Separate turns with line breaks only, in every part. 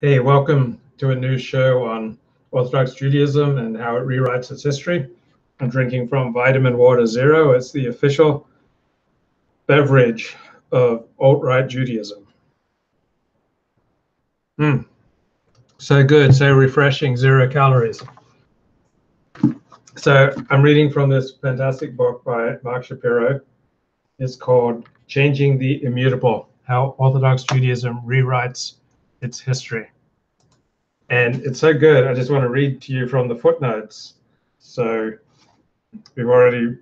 Hey, welcome to a new show on Orthodox Judaism and how it rewrites its history. I'm drinking from Vitamin Water Zero. It's the official beverage of alt-right Judaism. So good, so refreshing, 0 calories. So I'm reading from this fantastic book by Mark Shapiro. It's called Changing the Immutable, How Orthodox Judaism Rewrites Its History. And it's so good, I just want to read to you from the footnotes. So we've already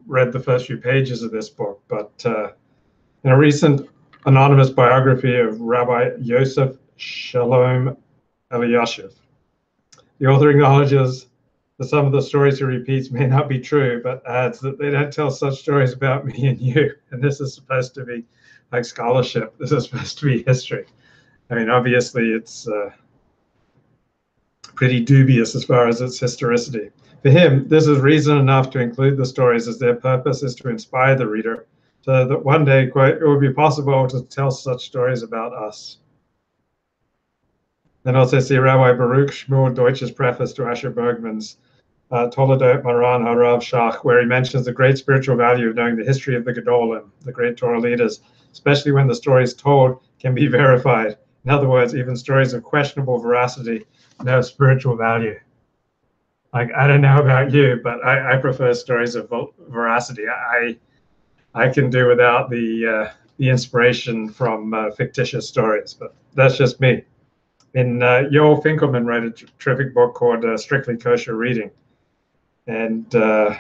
read the first few pages of this book, but in a recent anonymous biography of Rabbi Yosef Shalom Eliashiv, the author acknowledges that some of the stories he repeats may not be true, but adds that they don't tell such stories about me and you. And this is supposed to be like scholarship. This is supposed to be history. I mean, obviously it's pretty dubious as far as its historicity. For him, this is reason enough to include the stories, as their purpose is to inspire the reader so that one day, quote, it will be possible to tell such stories about us. And also see Rabbi Baruch Shmuel Deutsch's preface to Asher Bergman's Toledot Maran Harav Shach, where he mentions the great spiritual value of knowing the history of the Gedolim, the great Torah leaders, especially when the stories told can be verified. In other words, even stories of questionable veracity have spiritual value. Like, I don't know about you, but I prefer stories of veracity. I can do without the inspiration from fictitious stories, but that's just me. And Yoel Finkelman wrote a terrific book called Strictly Kosher Reading. And there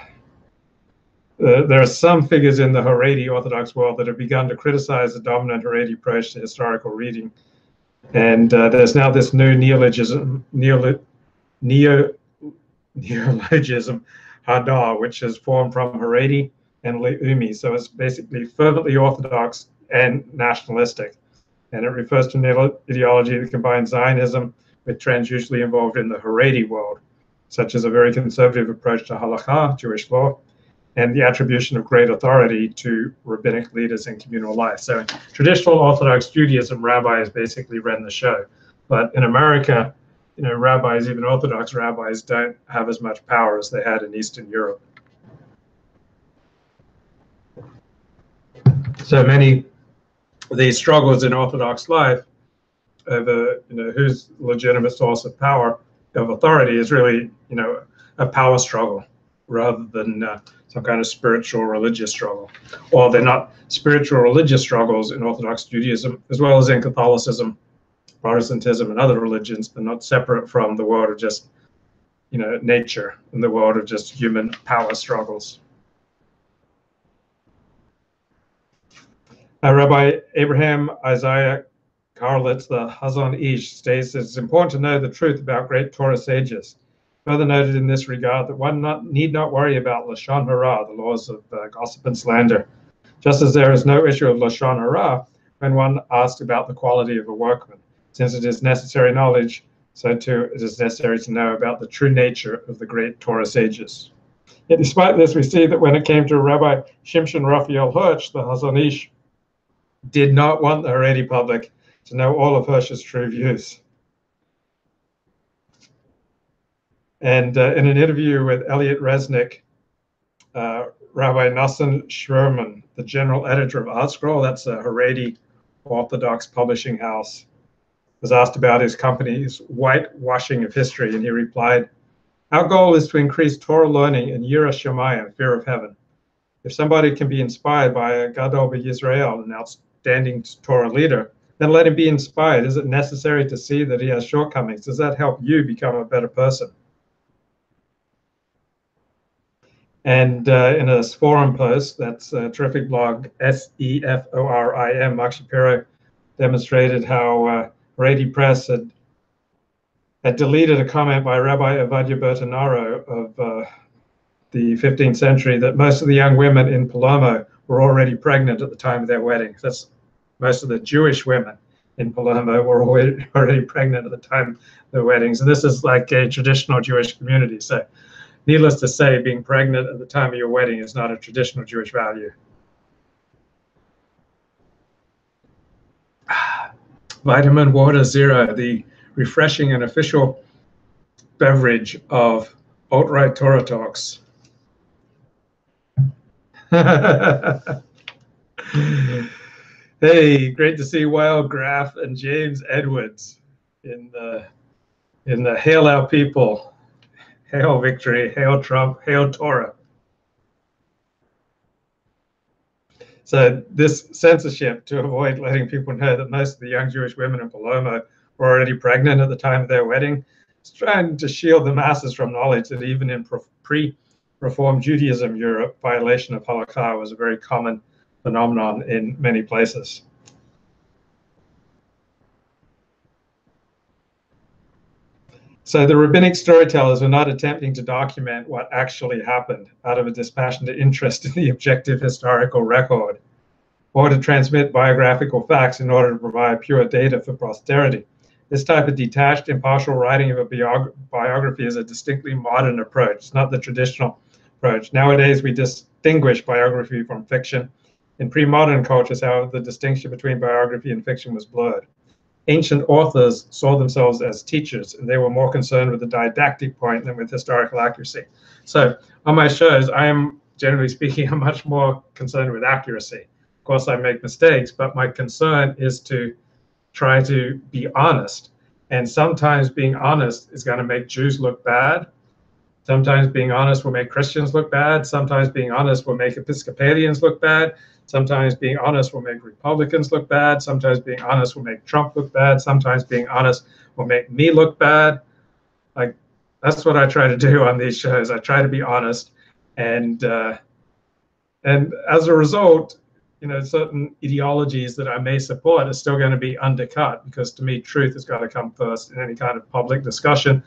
are some figures in the Haredi Orthodox world that have begun to criticize the dominant Haredi approach to historical reading. And there's now this new neologism, Hadar, which is formed from Haredi and Leumi. So it's basically fervently Orthodox and nationalistic. And it refers to an ideology that combines Zionism with trends usually involved in the Haredi world, such as a very conservative approach to halakha, Jewish law, and the attribution of great authority to rabbinic leaders in communal life. So in traditional Orthodox Judaism, rabbis basically ran the show. But in America, you know, rabbis, even Orthodox rabbis, don't have as much power as they had in Eastern Europe. So many of these struggles in Orthodox life over, you know, whose legitimate source of power, of authority, is really, you know, a power struggle rather than some kind of spiritual religious struggle. Or they're not spiritual religious struggles in Orthodox Judaism, as well as in Catholicism, Protestantism, and other religions, but not separate from the world of just, you know, nature and the world of just human power struggles. Rabbi Abraham Isaiah Karlitz, the Hazon Ish, states that it's important to know the truth about great Torah sages. Further noted in this regard that one need not worry about Lashon Hara, the laws of gossip and slander, just as there is no issue of Lashon Hara when one asks about the quality of a workman. Since it is necessary knowledge, so too it is necessary to know about the true nature of the great Torah sages. Yet despite this, we see that when it came to Rabbi Shimshon Raphael Hirsch, the Hazon Ish did not want the Haredi public to know all of Hirsch's true views. And in an interview with Elliot Resnick, Rabbi Nassim Schwerman, the general editor of ArtScroll, that's a Haredi Orthodox publishing house, was asked about his company's whitewashing of history, and he replied, "Our goal is to increase Torah learning and Yirah Shamayim, fear of heaven. If somebody can be inspired by a Gadol B'Yisrael, an outstanding Torah leader, then let him be inspired. Is it necessary to see that he has shortcomings? Does that help you become a better person?" And in a forum post, that's a terrific blog, SEFORIM, Mark Shapiro demonstrated how Haredi Press had deleted a comment by Rabbi Avadia Bertinaro of the 15th century that most of the young women in Palermo were already pregnant at the time of their weddings. That's most of the Jewish women in Palermo were already pregnant at the time of their weddings. And this is like a traditional Jewish community. So needless to say, being pregnant at the time of your wedding is not a traditional Jewish value. Vitamin Water Zero, the refreshing and official beverage of alt-right Torah talks. Hey, great to see Weil Graff and James Edwards in the Hail Our People, Hail Victory, Hail Trump, Hail Torah. So this censorship to avoid letting people know that most of the young Jewish women in Palermo were already pregnant at the time of their wedding is trying to shield the masses from knowledge that even in pre-Reform Judaism Europe, violation of halakha was a very common phenomenon in many places. So the rabbinic storytellers were not attempting to document what actually happened out of a dispassionate interest in the objective historical record, or to transmit biographical facts in order to provide pure data for posterity. This type of detached, impartial writing of a biography is a distinctly modern approach. It's not the traditional approach. Nowadays, we distinguish biography from fiction. In pre-modern cultures, however, the distinction between biography and fiction was blurred. Ancient authors saw themselves as teachers, and they were more concerned with the didactic point than with historical accuracy. So on my shows, I am, generally speaking, I'm much more concerned with accuracy. Of course, I make mistakes, but my concern is to try to be honest. And sometimes being honest is going to make Jews look bad. Sometimes being honest will make Christians look bad. Sometimes being honest will make Episcopalians look bad. Sometimes being honest will make Republicans look bad. Sometimes being honest will make Trump look bad. Sometimes being honest will make me look bad. Like, that's what I try to do on these shows. I try to be honest, and as a result, you know, certain ideologies that I may support are still going to be undercut, because to me, truth has got to come first in any kind of public discussion.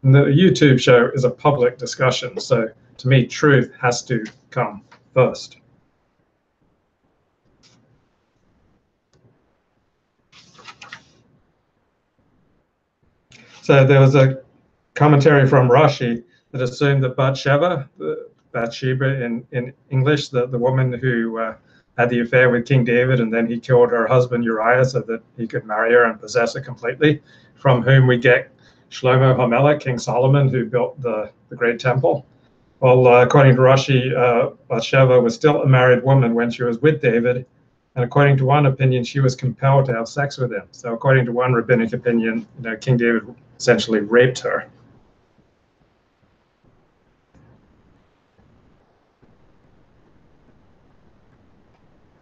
And the YouTube show is a public discussion, so to me, truth has to come first. So there was a commentary from Rashi that assumed that Bathsheba in English, the woman who had the affair with King David, and then he killed her husband Uriah so that he could marry her and possess her completely, from whom we get Shlomo HaMelech, King Solomon, who built the great temple. Well, according to Rashi, Bathsheba was still a married woman when she was with David, and according to one opinion, she was compelled to have sex with him. So according to one rabbinic opinion, you know, King David essentially raped her.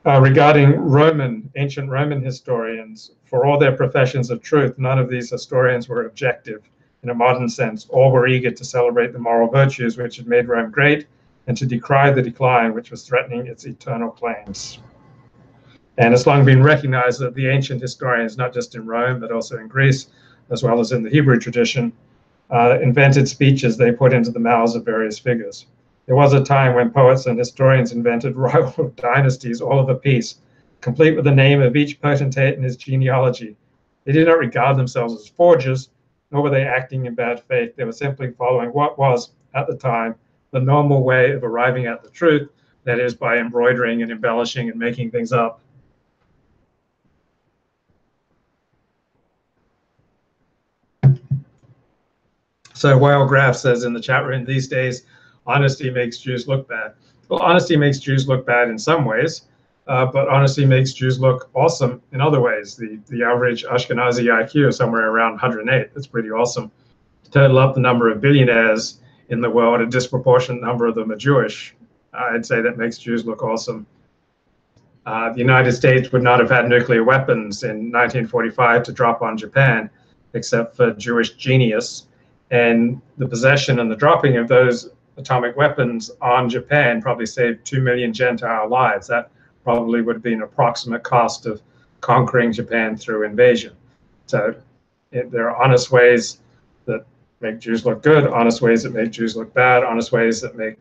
Regarding ancient Roman historians, for all their professions of truth, none of these historians were objective in a modern sense. All were eager to celebrate the moral virtues which had made Rome great, and to decry the decline which was threatening its eternal claims. And it's long been recognized that the ancient historians, not just in Rome, but also in Greece, as well as in the Hebrew tradition, invented speeches they put into the mouths of various figures. There was a time when poets and historians invented rival dynasties all of a piece, complete with the name of each potentate and his genealogy. They did not regard themselves as forgers, nor were they acting in bad faith. They were simply following what was, at the time, the normal way of arriving at the truth, that is, by embroidering and embellishing and making things up. So Weil Graff says in the chat room, these days, honesty makes Jews look bad. Well, honesty makes Jews look bad in some ways, but honesty makes Jews look awesome in other ways. The average Ashkenazi IQ is somewhere around 108. That's pretty awesome. To total up the number of billionaires in the world, a disproportionate number of them are Jewish. I'd say that makes Jews look awesome. The United States would not have had nuclear weapons in 1945 to drop on Japan, except for Jewish genius. And the possession and the dropping of those atomic weapons on Japan probably saved 2 million Gentile lives. That probably would have been an approximate cost of conquering Japan through invasion. So there are honest ways that make Jews look good, honest ways that make Jews look bad, honest ways that make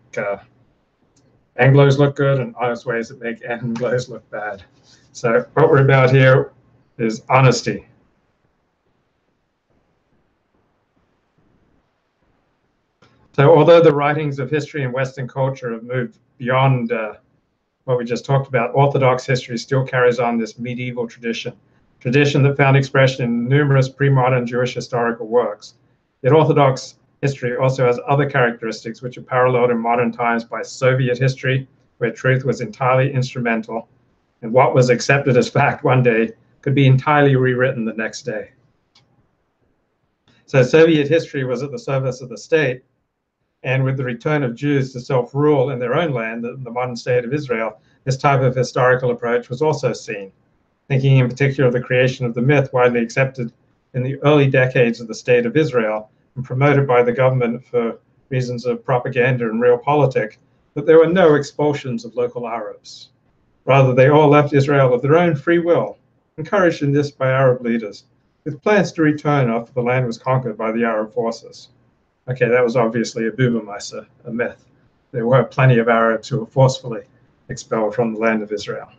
Anglos look good, and honest ways that make Anglos look bad. So what we're about here is honesty. So although the writings of history and Western culture have moved beyond what we just talked about, Orthodox history still carries on this medieval tradition. tradition that found expression in numerous pre-modern Jewish historical works. Yet Orthodox history also has other characteristics which are paralleled in modern times by Soviet history, where truth was entirely instrumental, and what was accepted as fact one day could be entirely rewritten the next day. So Soviet history was at the service of the state, and with the return of Jews to self-rule in their own land, the modern state of Israel, this type of historical approach was also seen, thinking in particular of the creation of the myth widely accepted in the early decades of the state of Israel and promoted by the government for reasons of propaganda and realpolitik, that there were no expulsions of local Arabs. Rather, they all left Israel of their own free will, encouraged in this by Arab leaders, with plans to return after the land was conquered by the Arab forces. Okay, that was obviously a Bubermeister, a myth. There were plenty of Arabs who were forcefully expelled from the land of Israel.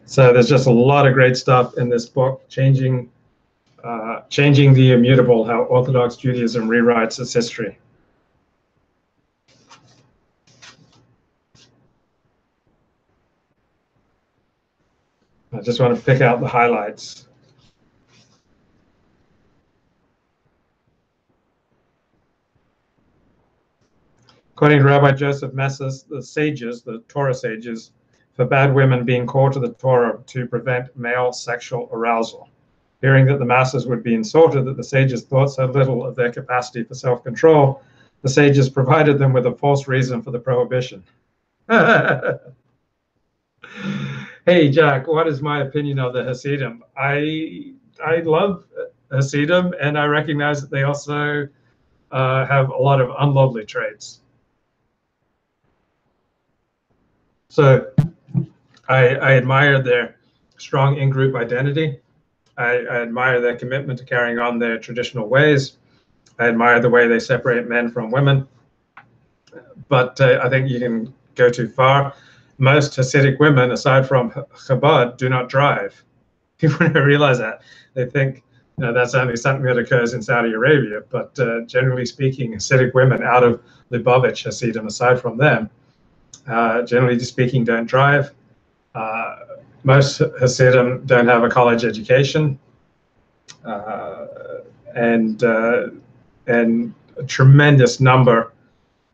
So there's just a lot of great stuff in this book, Changing the Immutable, How Orthodox Judaism Rewrites Its History. I just want to pick out the highlights. According to Rabbi Joseph Messes, the sages, the Torah sages, forbade women being called to the Torah to prevent male sexual arousal. Hearing that the masses would be insulted that the sages thought so little of their capacity for self-control, the sages provided them with a false reason for the prohibition. Hey, Jack, what is my opinion of the Hasidim? I love Hasidim, and I recognize that they also have a lot of unlovely traits. So I admire their strong in-group identity. I admire their commitment to carrying on their traditional ways. I admire the way they separate men from women. But I think you can go too far. Most Hasidic women, aside from Chabad, do not drive. People don't realize that. They think that's only something that occurs in Saudi Arabia. But generally speaking, Hasidic women out of Lubavitch Hasidim, aside from them, generally speaking, don't drive. Most Hasidim don't have a college education, and a tremendous number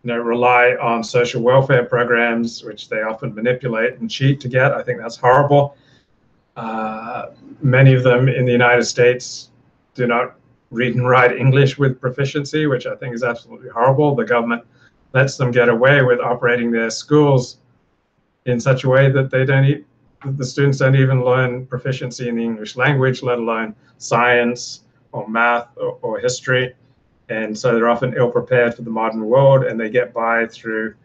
rely on social welfare programs, which they often manipulate and cheat to get. I think that's horrible. Many of them in the United States do not read and write English with proficiency, which I think is absolutely horrible. The government lets them get away with operating their schools in such a way that the students don't even learn proficiency in the English language, let alone science or math or history. And so they're often ill-prepared for the modern world, and they get by through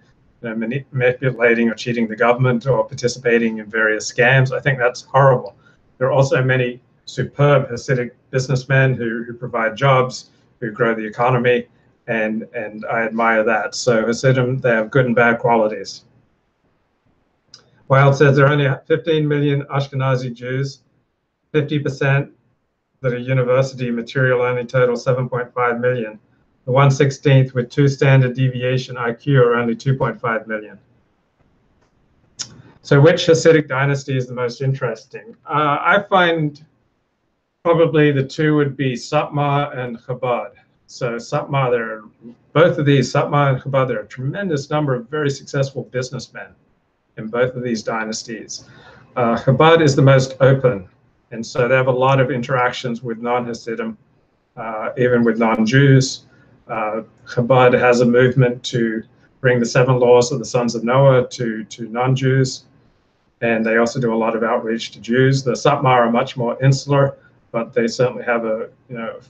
manipulating or cheating the government or participating in various scams. I think that's horrible. There are also many superb Hasidic businessmen who provide jobs, who grow the economy, and I admire that. So Hasidim, they have good and bad qualities. Wild says there are only 15 million Ashkenazi Jews, 50% that are university material only total 7.5 million. The 1/16th with 2 standard deviation IQ are only 2.5 million. So which Hasidic dynasty is the most interesting? I find probably the two would be Satmar and Chabad. So Satmar, both of these, Satmar and Chabad, there are a tremendous number of very successful businessmen in both of these dynasties. Chabad is the most open, and so they have a lot of interactions with non-Hasidim, even with non-Jews. Chabad has a movement to bring the 7 laws of the sons of Noah to non-Jews, and they also do a lot of outreach to Jews. The Satmar are much more insular, but they certainly have a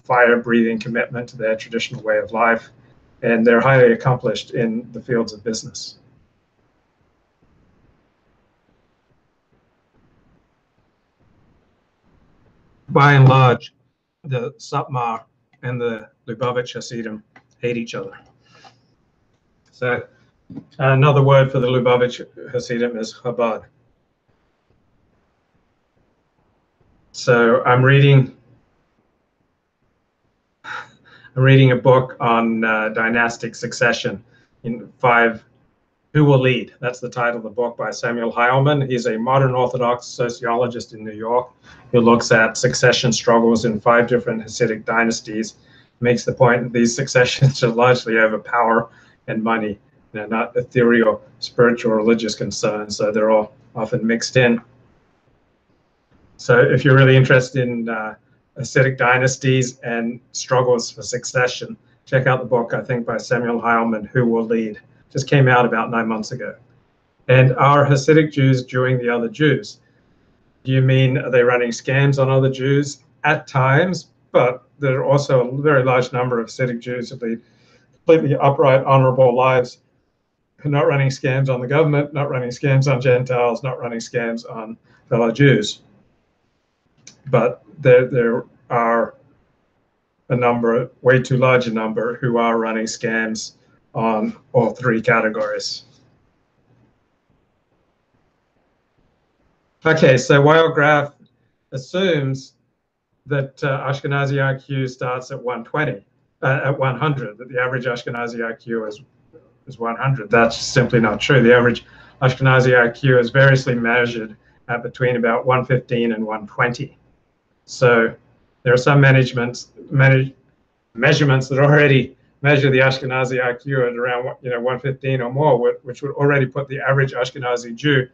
fire-breathing commitment to their traditional way of life, and they're highly accomplished in the fields of business. By and large, the Satmar and the Lubavitch Hasidim hate each other. So another word for the Lubavitch Hasidim is Chabad. So I'm reading I'm reading a book on dynastic succession in 5 Who Will Lead. That's the title of the book, by Samuel Heilman. He's a modern Orthodox sociologist in New York who looks at succession struggles in 5 different Hasidic dynasties. Makes the point that these successions are largely over power and money. They're not ethereal, spiritual, religious concerns, so they're all often mixed in. So if you're really interested in Hasidic dynasties and struggles for succession, check out the book, I think, by Samuel Heilman, Who Will Lead. Just came out about 9 months ago. And are Hasidic Jews Jewing the other Jews? Do you mean, are they running scams on other Jews? At times, but there are also a very large number of Hasidic Jews who lead completely upright, honorable lives, who are not running scams on the government, not running scams on Gentiles, not running scams on fellow Jews. But there are a number, way too large a number, who are running scams on all 3 categories. Okay, so Wildgraph assumes that Ashkenazi IQ starts at 120, at 100, that the average Ashkenazi IQ is 100. That's simply not true. The average Ashkenazi IQ is variously measured at between about 115 and 120. So there are some measurements that already measure the Ashkenazi IQ at around 115 or more, which would already put the average Ashkenazi Jew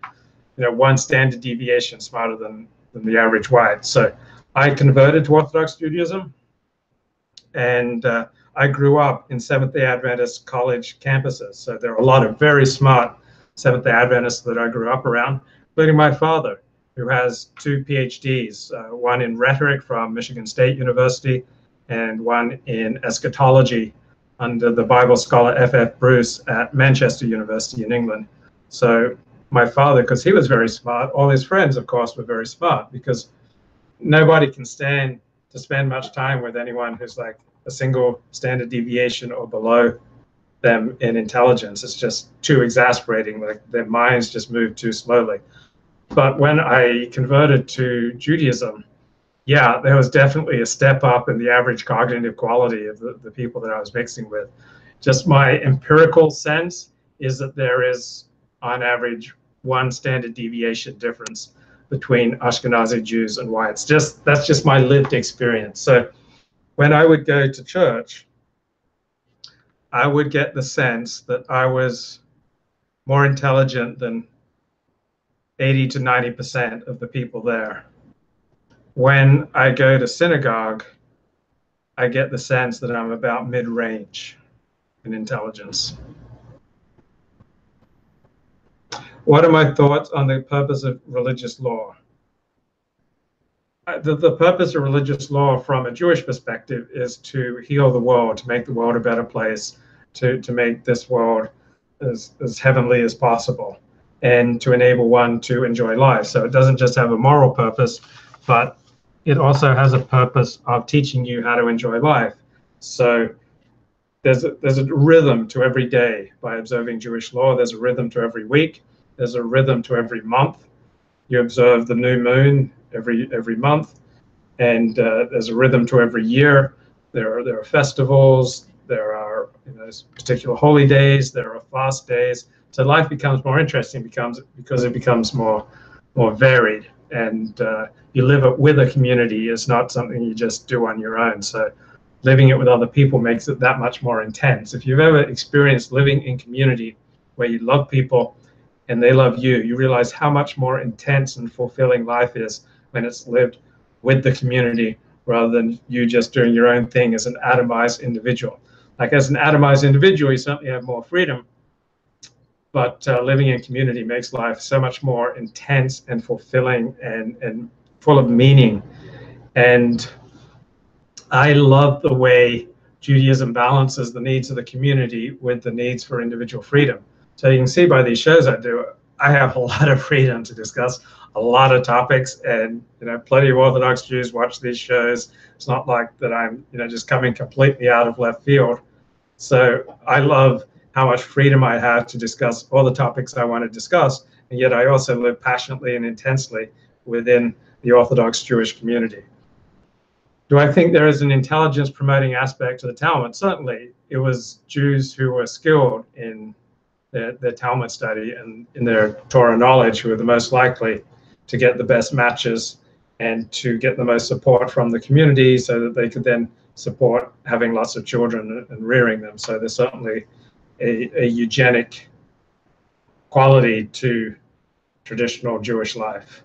1 standard deviation smarter than the average white. So I converted to Orthodox Judaism, and I grew up in Seventh-day Adventist college campuses. So there are a lot of very smart Seventh-day Adventists that I grew up around, including my father, who has 2 PhDs, one in rhetoric from Michigan State University and one in eschatology under the Bible scholar F.F. Bruce at Manchester University in England. So my father, because he was very smart, all his friends, of course, were very smart, because nobody can stand to spend much time with anyone who's like a single standard deviation or below them in intelligence. It's just too exasperating. Like, their minds just move too slowly. But when I converted to Judaism, yeah, there was definitely a step up in the average cognitive quality of the people that I was mixing with. Just my empirical sense is that there is, on average, 1 standard deviation difference between Ashkenazi Jews and whites. That's just my lived experience. So when I would go to church, I would get the sense that I was more intelligent than 80 to 90% of the people there. When I go to synagogue, I get the sense that I'm about mid-range in intelligence. What are my thoughts on the purpose of religious law? The purpose of religious law from a Jewish perspective is to heal the world, to make the world a better place, to make this world as heavenly as possible, and to enable one to enjoy life. So it doesn't just have a moral purpose, but it also has a purpose of teaching you how to enjoy life. So there's a rhythm to every day by observing Jewish law. There's a rhythm to every week. There's a rhythm to every month. You observe the new moon every month, and there's a rhythm to every year. There are festivals. There are particular holy days. There are fast days. So life becomes more interesting because it becomes more varied, and you live it with a community. It's not something you just do on your own. So living it with other people makes it that much more intense. If you've ever experienced living in community where you love people and they love you, you realize how much more intense and fulfilling life is when it's lived with the community rather than you just doing your own thing as an atomized individual. Like, as an atomized individual, you certainly have more freedom, but living in community makes life so much more intense and fulfilling and full of meaning. And I love the way Judaism balances the needs of the community with the needs for individual freedom. So you can see by these shows I do, I have a lot of freedom to discuss a lot of topics, and plenty of Orthodox Jews watch these shows. It's not like that I'm just coming completely out of left field. So I love how much freedom I have to discuss all the topics I want to discuss, and yet I also live passionately and intensely within the Orthodox Jewish community. Do I think there is an intelligence promoting aspect to the Talmud? Certainly. It was Jews who were skilled in their Talmud study and in their Torah knowledge who were the most likely to get the best matches and to get the most support from the community so that they could then support having lots of children and rearing them. So there's certainly a eugenic quality to traditional Jewish life.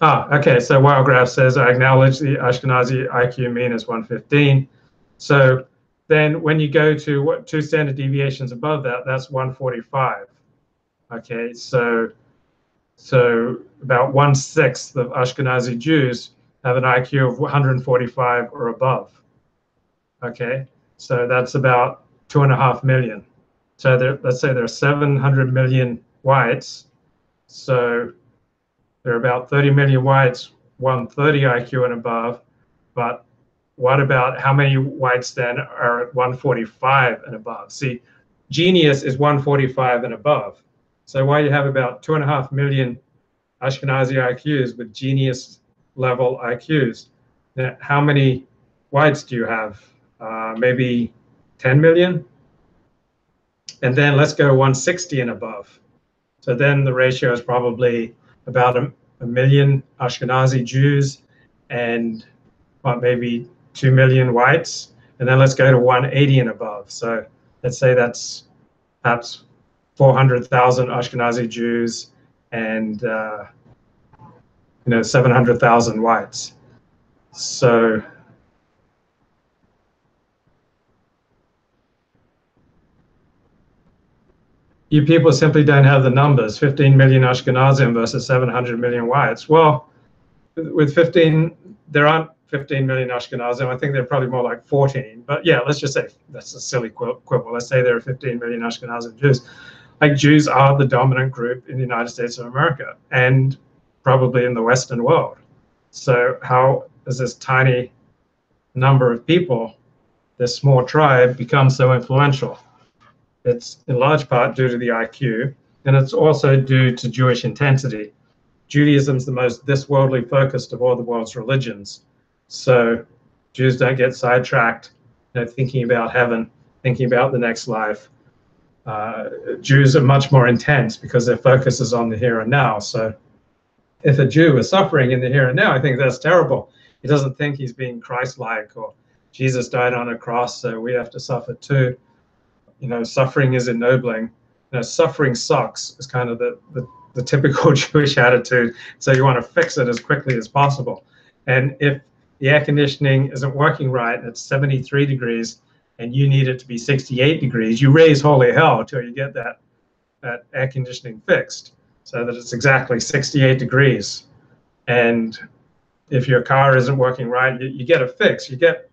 Okay, so Wildgraph says, I acknowledge the Ashkenazi IQ mean is 115. So then when you go to what 2 standard deviations above that, that's 145. Okay, so about 1/6 of Ashkenazi Jews have an IQ of 145 or above. Okay, so that's about 2.5 million. So let's say there are 700 million whites. So there are about 30 million whites, 130 IQ and above. But what about how many whites then are at 145 and above? See, genius is 145 and above. So while you have about 2.5 million Ashkenazi IQs with genius level IQs, now how many whites do you have? Maybe 10 million? And then let's go 160 and above. So then the ratio is probably about a million Ashkenazi Jews and maybe 2 million whites. And then let's go to 180 and above. So let's say that's perhaps 400,000 Ashkenazi Jews and 700,000 whites. So you people simply don't have the numbers. 15 million Ashkenazim versus 700 million whites. Well, with 15, there aren't 15 million Ashkenazim. I think they're probably more like 14. But yeah, let's just say that's a silly quibble. Let's say there are 15 million Ashkenazim Jews. Like, Jews are the dominant group in the United States of America and probably in the Western world. So how does this tiny number of people, this small tribe, become so influential? It's in large part due to the IQ, and it's also due to Jewish intensity. Judaism's the most this-worldly focused of all the world's religions. So Jews don't get sidetracked, thinking about heaven, thinking about the next life. Jews are much more intense because their focus is on the here and now. So if a Jew is suffering in the here and now, I think that's terrible. He doesn't think he's being Christ-like, or Jesus died on a cross, so we have to suffer too. Suffering is ennobling. Suffering sucks is kind of the typical Jewish attitude. So you want to fix it as quickly as possible. And if the air conditioning isn't working right, and it's 73 degrees, and you need it to be 68 degrees, you raise holy hell until you get that air conditioning fixed so that it's exactly 68 degrees. And if your car isn't working right, you get a fix. You get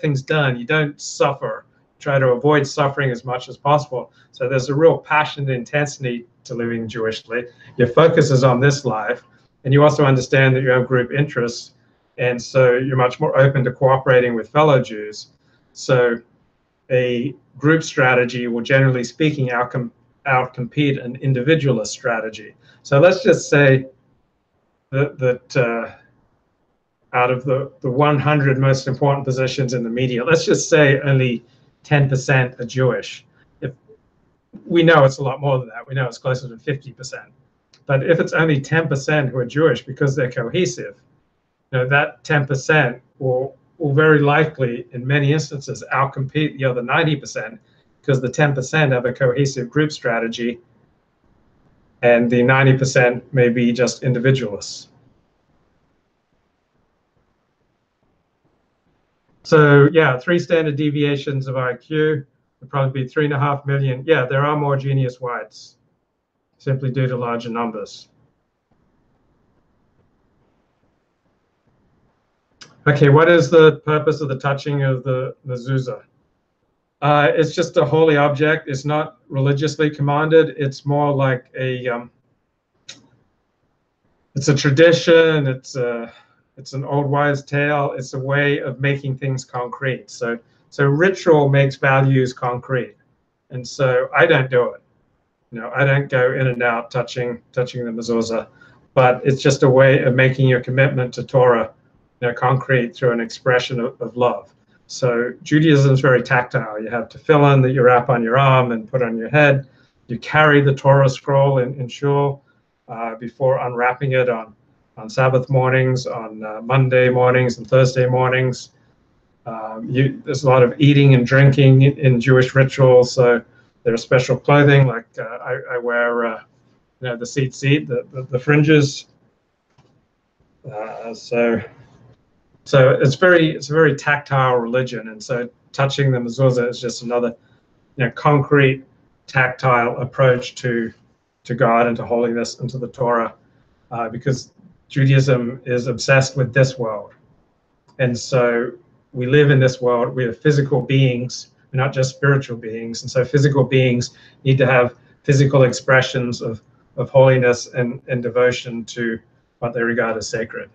things done. You don't suffer. Try to avoid suffering as much as possible. So there's a real passion and intensity to living Jewishly. Your focus is on this life, and you also understand that you have group interests, and so you're much more open to cooperating with fellow Jews. So a group strategy will, generally speaking, outcompete an individualist strategy. So let's just say that out of the 100 most important positions in the media, let's just say only 10% are Jewish. If we know it's a lot more than that, we know it's closer to 50%. But if it's only 10% who are Jewish because they're cohesive, that 10% will very likely, in many instances, outcompete the other 90% because the 10% have a cohesive group strategy and the 90% may be just individualists. So yeah, 3 standard deviations of IQ would probably be 3.5 million. Yeah, there are more genius whites simply due to larger numbers. Okay, what is the purpose of the touching of the mezuzah? It's just a holy object. It's not religiously commanded. It's more like it's a tradition. It's an old wives' tale. It's a way of making things concrete. So ritual makes values concrete, and so I don't do it. I don't go in and out touching the mezuzah. but it's just a way of making your commitment to Torah, concrete through an expression of love. So Judaism is very tactile. You have tefillin that you wrap on your arm and put on your head. You carry the Torah scroll in shul before unwrapping it on Sabbath mornings, on Monday mornings and Thursday mornings. There's a lot of eating and drinking in Jewish rituals. So there's special clothing, like I wear, the tzitzit, the fringes. So it's a very tactile religion, and so touching the mezuzah is just another, concrete, tactile approach to God and to holiness and to the Torah, because Judaism is obsessed with this world, and so we live in this world. We are physical beings, we're not just spiritual beings, and so physical beings need to have physical expressions of holiness and devotion to what they regard as sacred.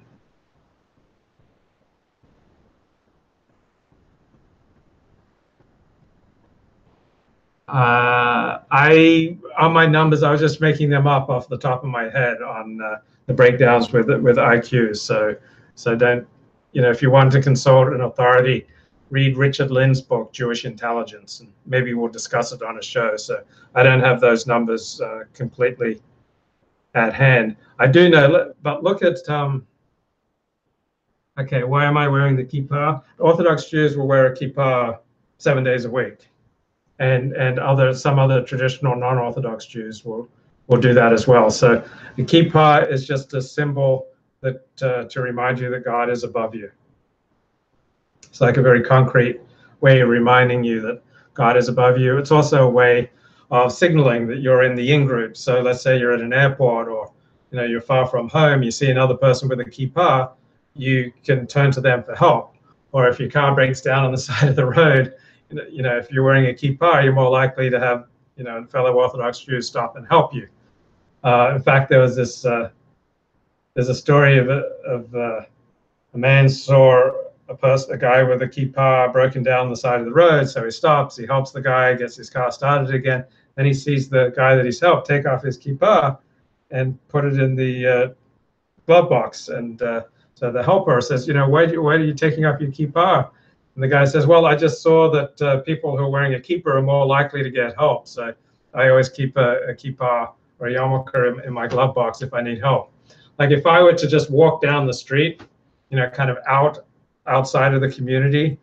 On my numbers, I was just making them up off the top of my head on the breakdowns with IQs. So don't, if you want to consult an authority, read Richard Lynn's book, Jewish Intelligence, and maybe we'll discuss it on a show. So I don't have those numbers completely at hand. I do know, but look at, okay, why am I wearing the kippah? Orthodox Jews will wear a kippah 7 days a week. And some other traditional non-Orthodox Jews will do that as well. So the kippah is just a symbol that to remind you that God is above you. It's like a very concrete way of reminding you that God is above you. It's also a way of signaling that you're in the in-group. So let's say you're at an airport, or you're far from home, you see another person with a kippah, you can turn to them for help. Or if your car breaks down on the side of the road, if you're wearing a kippah, you're more likely to have, fellow Orthodox Jews stop and help you. In fact, there was this, there's a story of a man saw a guy with a kippah broken down the side of the road. So he stops, he helps the guy, gets his car started again. Then he sees the guy that he's helped take off his kippah and put it in the glove box. And so the helper says, why are you taking off your kippah? And the guy says, well, I just saw that people who are wearing a kippah are more likely to get help. So I always keep a kippah or a yarmulke in my glove box if I need help. Like if I were to just walk down the street, kind of outside of the community,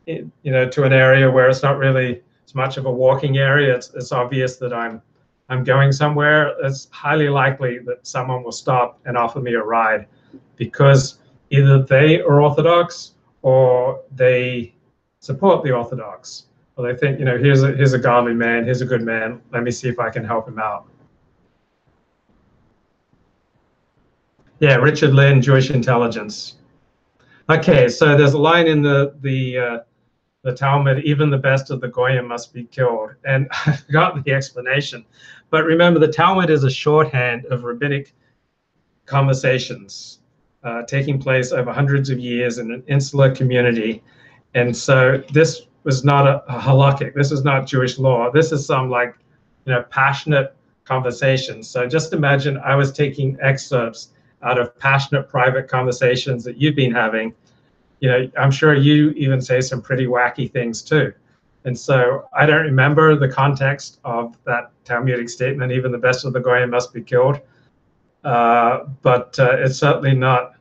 to an area where it's not really as much of a walking area, it's obvious that I'm going somewhere, it's highly likely that someone will stop and offer me a ride, because either they are Orthodox or they support the Orthodox, or they think, here's a godly man, here's a good man, let me see if I can help him out. Yeah, Richard Lynn, Jewish Intelligence. Okay, so there's a line in the Talmud, even the best of the Goyim must be killed. And I forgot the explanation. But remember, the Talmud is a shorthand of rabbinic conversations taking place over hundreds of years in an insular community. And so this was not a halakhic. This is not Jewish law. This is some passionate conversations. So just imagine I was taking excerpts out of passionate private conversations that you've been having. I'm sure you even say some pretty wacky things too. And so I don't remember the context of that Talmudic statement, even the best of the Goyim must be killed. But it's certainly not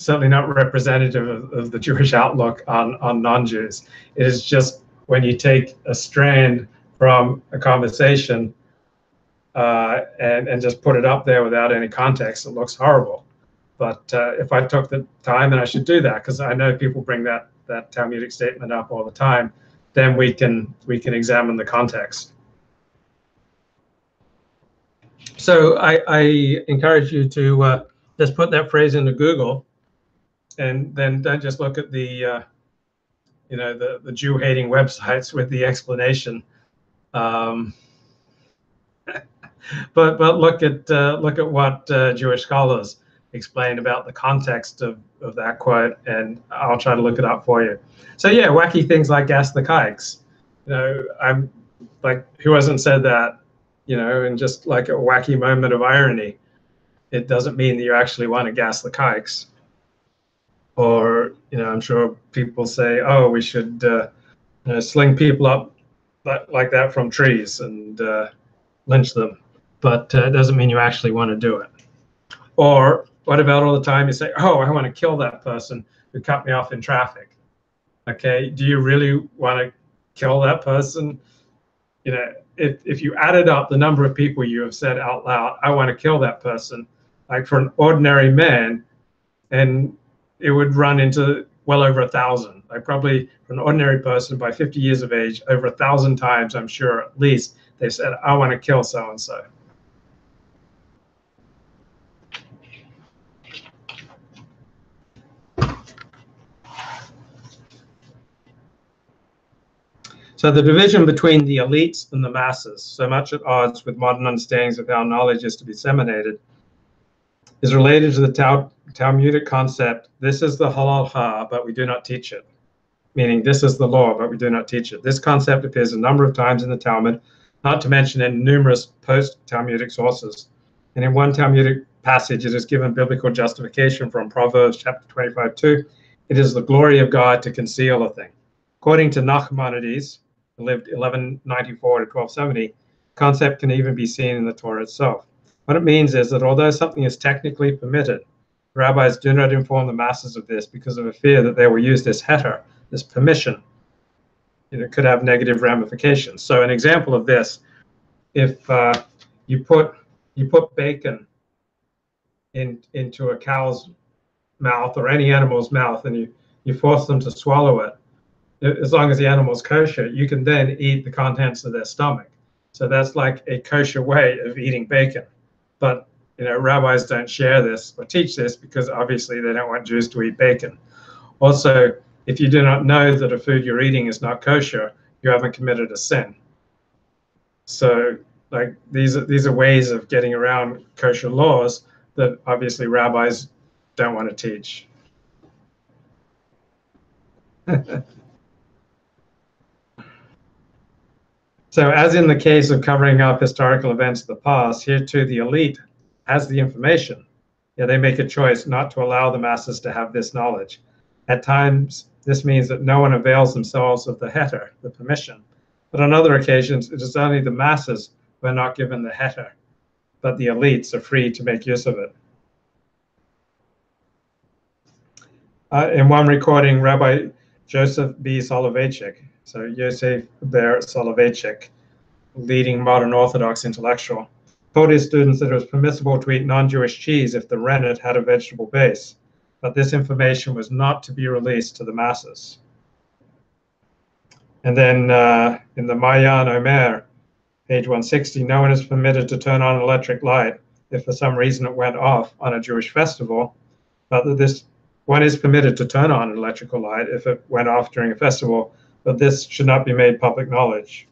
representative of the Jewish outlook on non-Jews. It is just when you take a strand from a conversation and just put it up there without any context, it looks horrible. But if I took the time, and I should do that because I know people bring that Talmudic statement up all the time, then we can examine the context. So I encourage you to just put that phrase into Google, and then don't just look at the the Jew-hating websites with the explanation. But look at what Jewish scholars explain about the context of that quote, and I'll try to look it up for you. So yeah, wacky things like gas the kikes. I'm like, who hasn't said that? In just like a wacky moment of irony. it doesn't mean that you actually want to gas the kikes. Or, I'm sure people say, oh, we should sling people up like that from trees and lynch them. But it doesn't mean you actually want to do it. Or what about all the time you say, oh, I want to kill that person who cut me off in traffic? Okay, do you really want to kill that person? If you added up the number of people you have said out loud, I want to kill that person, like for an ordinary man, and it would run into well over 1,000. Like probably for an ordinary person by 50 years of age, over 1,000 times, I'm sure at least, they said, I want to kill so-and-so. So the division between the elites and the masses, so much at odds with modern understandings of how knowledge is to be disseminated, is related to the Talmudic concept, this is the halacha, but we do not teach it. Meaning this is the law, but we do not teach it. This concept appears a number of times in the Talmud, not to mention in numerous post-Talmudic sources. And in one Talmudic passage, it is given biblical justification from Proverbs chapter 25:2. It is the glory of God to conceal a thing. According to Nachmanides, who lived 1194 to 1270, concept can even be seen in the Torah itself. What it means is that although something is technically permitted, rabbis do not inform the masses of this because of a fear that they will use this heter, this permission. It could have negative ramifications. So an example of this, if you put bacon into a cow's mouth or any animal's mouth and you force them to swallow it, as long as the animal's kosher, you can then eat the contents of their stomach. So that's like a kosher way of eating bacon. But rabbis don't share this or teach this because obviously they don't want Jews to eat bacon. Also, if you do not know that a food you're eating is not kosher, you haven't committed a sin. So like these are ways of getting around kosher laws that obviously rabbis don't want to teach. So as in the case of covering up historical events of the past, here too the elite has the information. They make a choice not to allow the masses to have this knowledge. At times, this means that no one avails themselves of the heter, the permission. But on other occasions, it is only the masses who are not given the heter, but the elites are free to make use of it. In one recording, Rabbi Joseph B. Soloveitchik, so Yosef Ber Soloveitchik, leading modern Orthodox intellectual, told his students that it was permissible to eat non-Jewish cheese if the rennet had a vegetable base, but this information was not to be released to the masses. And then in the Mayan Omer, page 160, no one is permitted to turn on an electric light if for some reason it went off on a Jewish festival, but that this one is permitted to turn on an electrical light if it went off during a festival, but this should not be made public knowledge.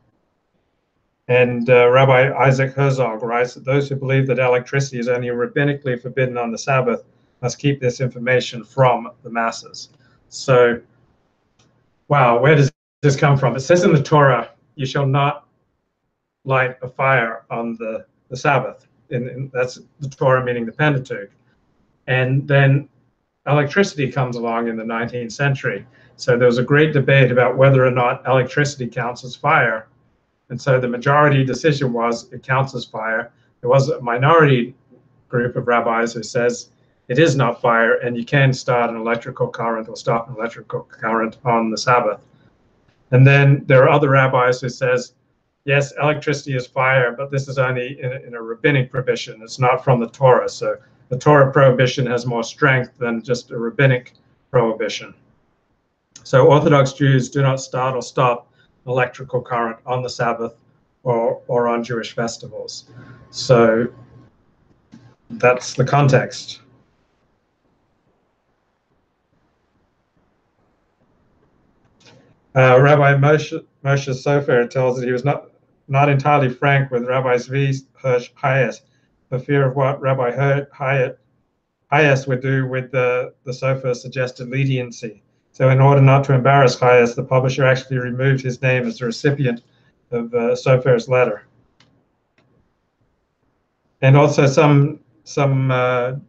And Rabbi Isaac Herzog writes that those who believe that electricity is only rabbinically forbidden on the Sabbath must keep this information from the masses. So, wow, where does this come from? It says in the Torah, you shall not light a fire on the Sabbath. And that's the Torah, meaning the Pentateuch. And then electricity comes along in the 19th century. So there was a great debate about whether or not electricity counts as fire. And so the majority decision was it counts as fire. There was a minority group of rabbis who says it is not fire and you can start an electrical current or stop an electrical current on the Sabbath. And then there are other rabbis who says, yes, electricity is fire, but this is only in a rabbinic prohibition. It's not from the Torah. So the Torah prohibition has more strength than just a rabbinic prohibition. So Orthodox Jews do not start or stop electrical current on the Sabbath or on Jewish festivals. So that's the context. Rabbi Moshe Sofer tells that he was not entirely frank with Rabbi Zvi Hirsch Hayes for fear of what Rabbi Hayes would do with the Sofer's suggested leniency. So in order not to embarrass Hayes, the publisher actually removed his name as the recipient of Sofer's letter. And also some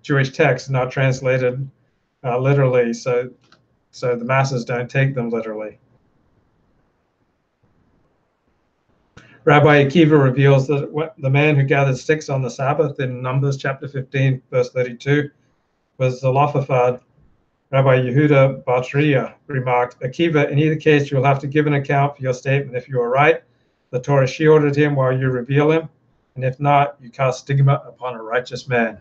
Jewish texts not translated literally, so the masses don't take them literally. Rabbi Akiva reveals that the man who gathered sticks on the Sabbath in Numbers chapter 15, verse 32, was Zelophehad. Rabbi Yehuda Batria remarked, Akiva, in either case, you will have to give an account for your statement. If you are right, the Torah shielded him while you reveal him, and if not, you cast stigma upon a righteous man.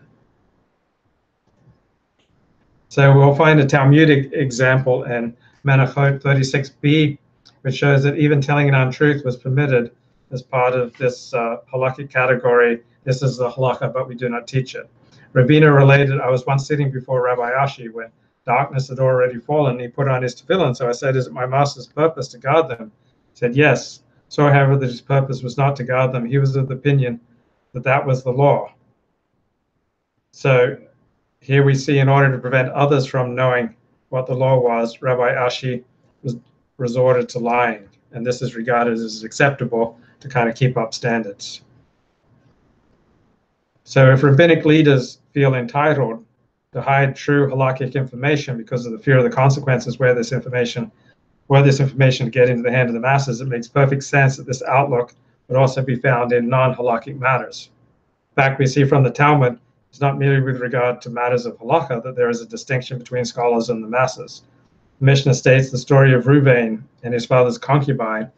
So we'll find a Talmudic example in Menachot 36b, which shows that even telling an untruth was permitted as part of this halakhic category. This is the halakha, but we do not teach it. Rabina related, I was once sitting before Rabbi Ashi when darkness had already fallen. He put on his tefillin, so I said, is it my master's purpose to guard them? He said, yes. So, however, that his purpose was not to guard them. He was of the opinion that that was the law. So here we see, in order to prevent others from knowing what the law was, Rabbi Ashi resorted to lying, and this is regarded as acceptable to kind of keep up standards. So if rabbinic leaders feel entitled to hide true halakhic information because of the fear of the consequences were this information to get into the hand of the masses, it makes perfect sense that this outlook would also be found in non-halakhic matters. In fact, we see from the Talmud, it's not merely with regard to matters of halakha that there is a distinction between scholars and the masses. The Mishnah states the story of Reuven and his father's concubine,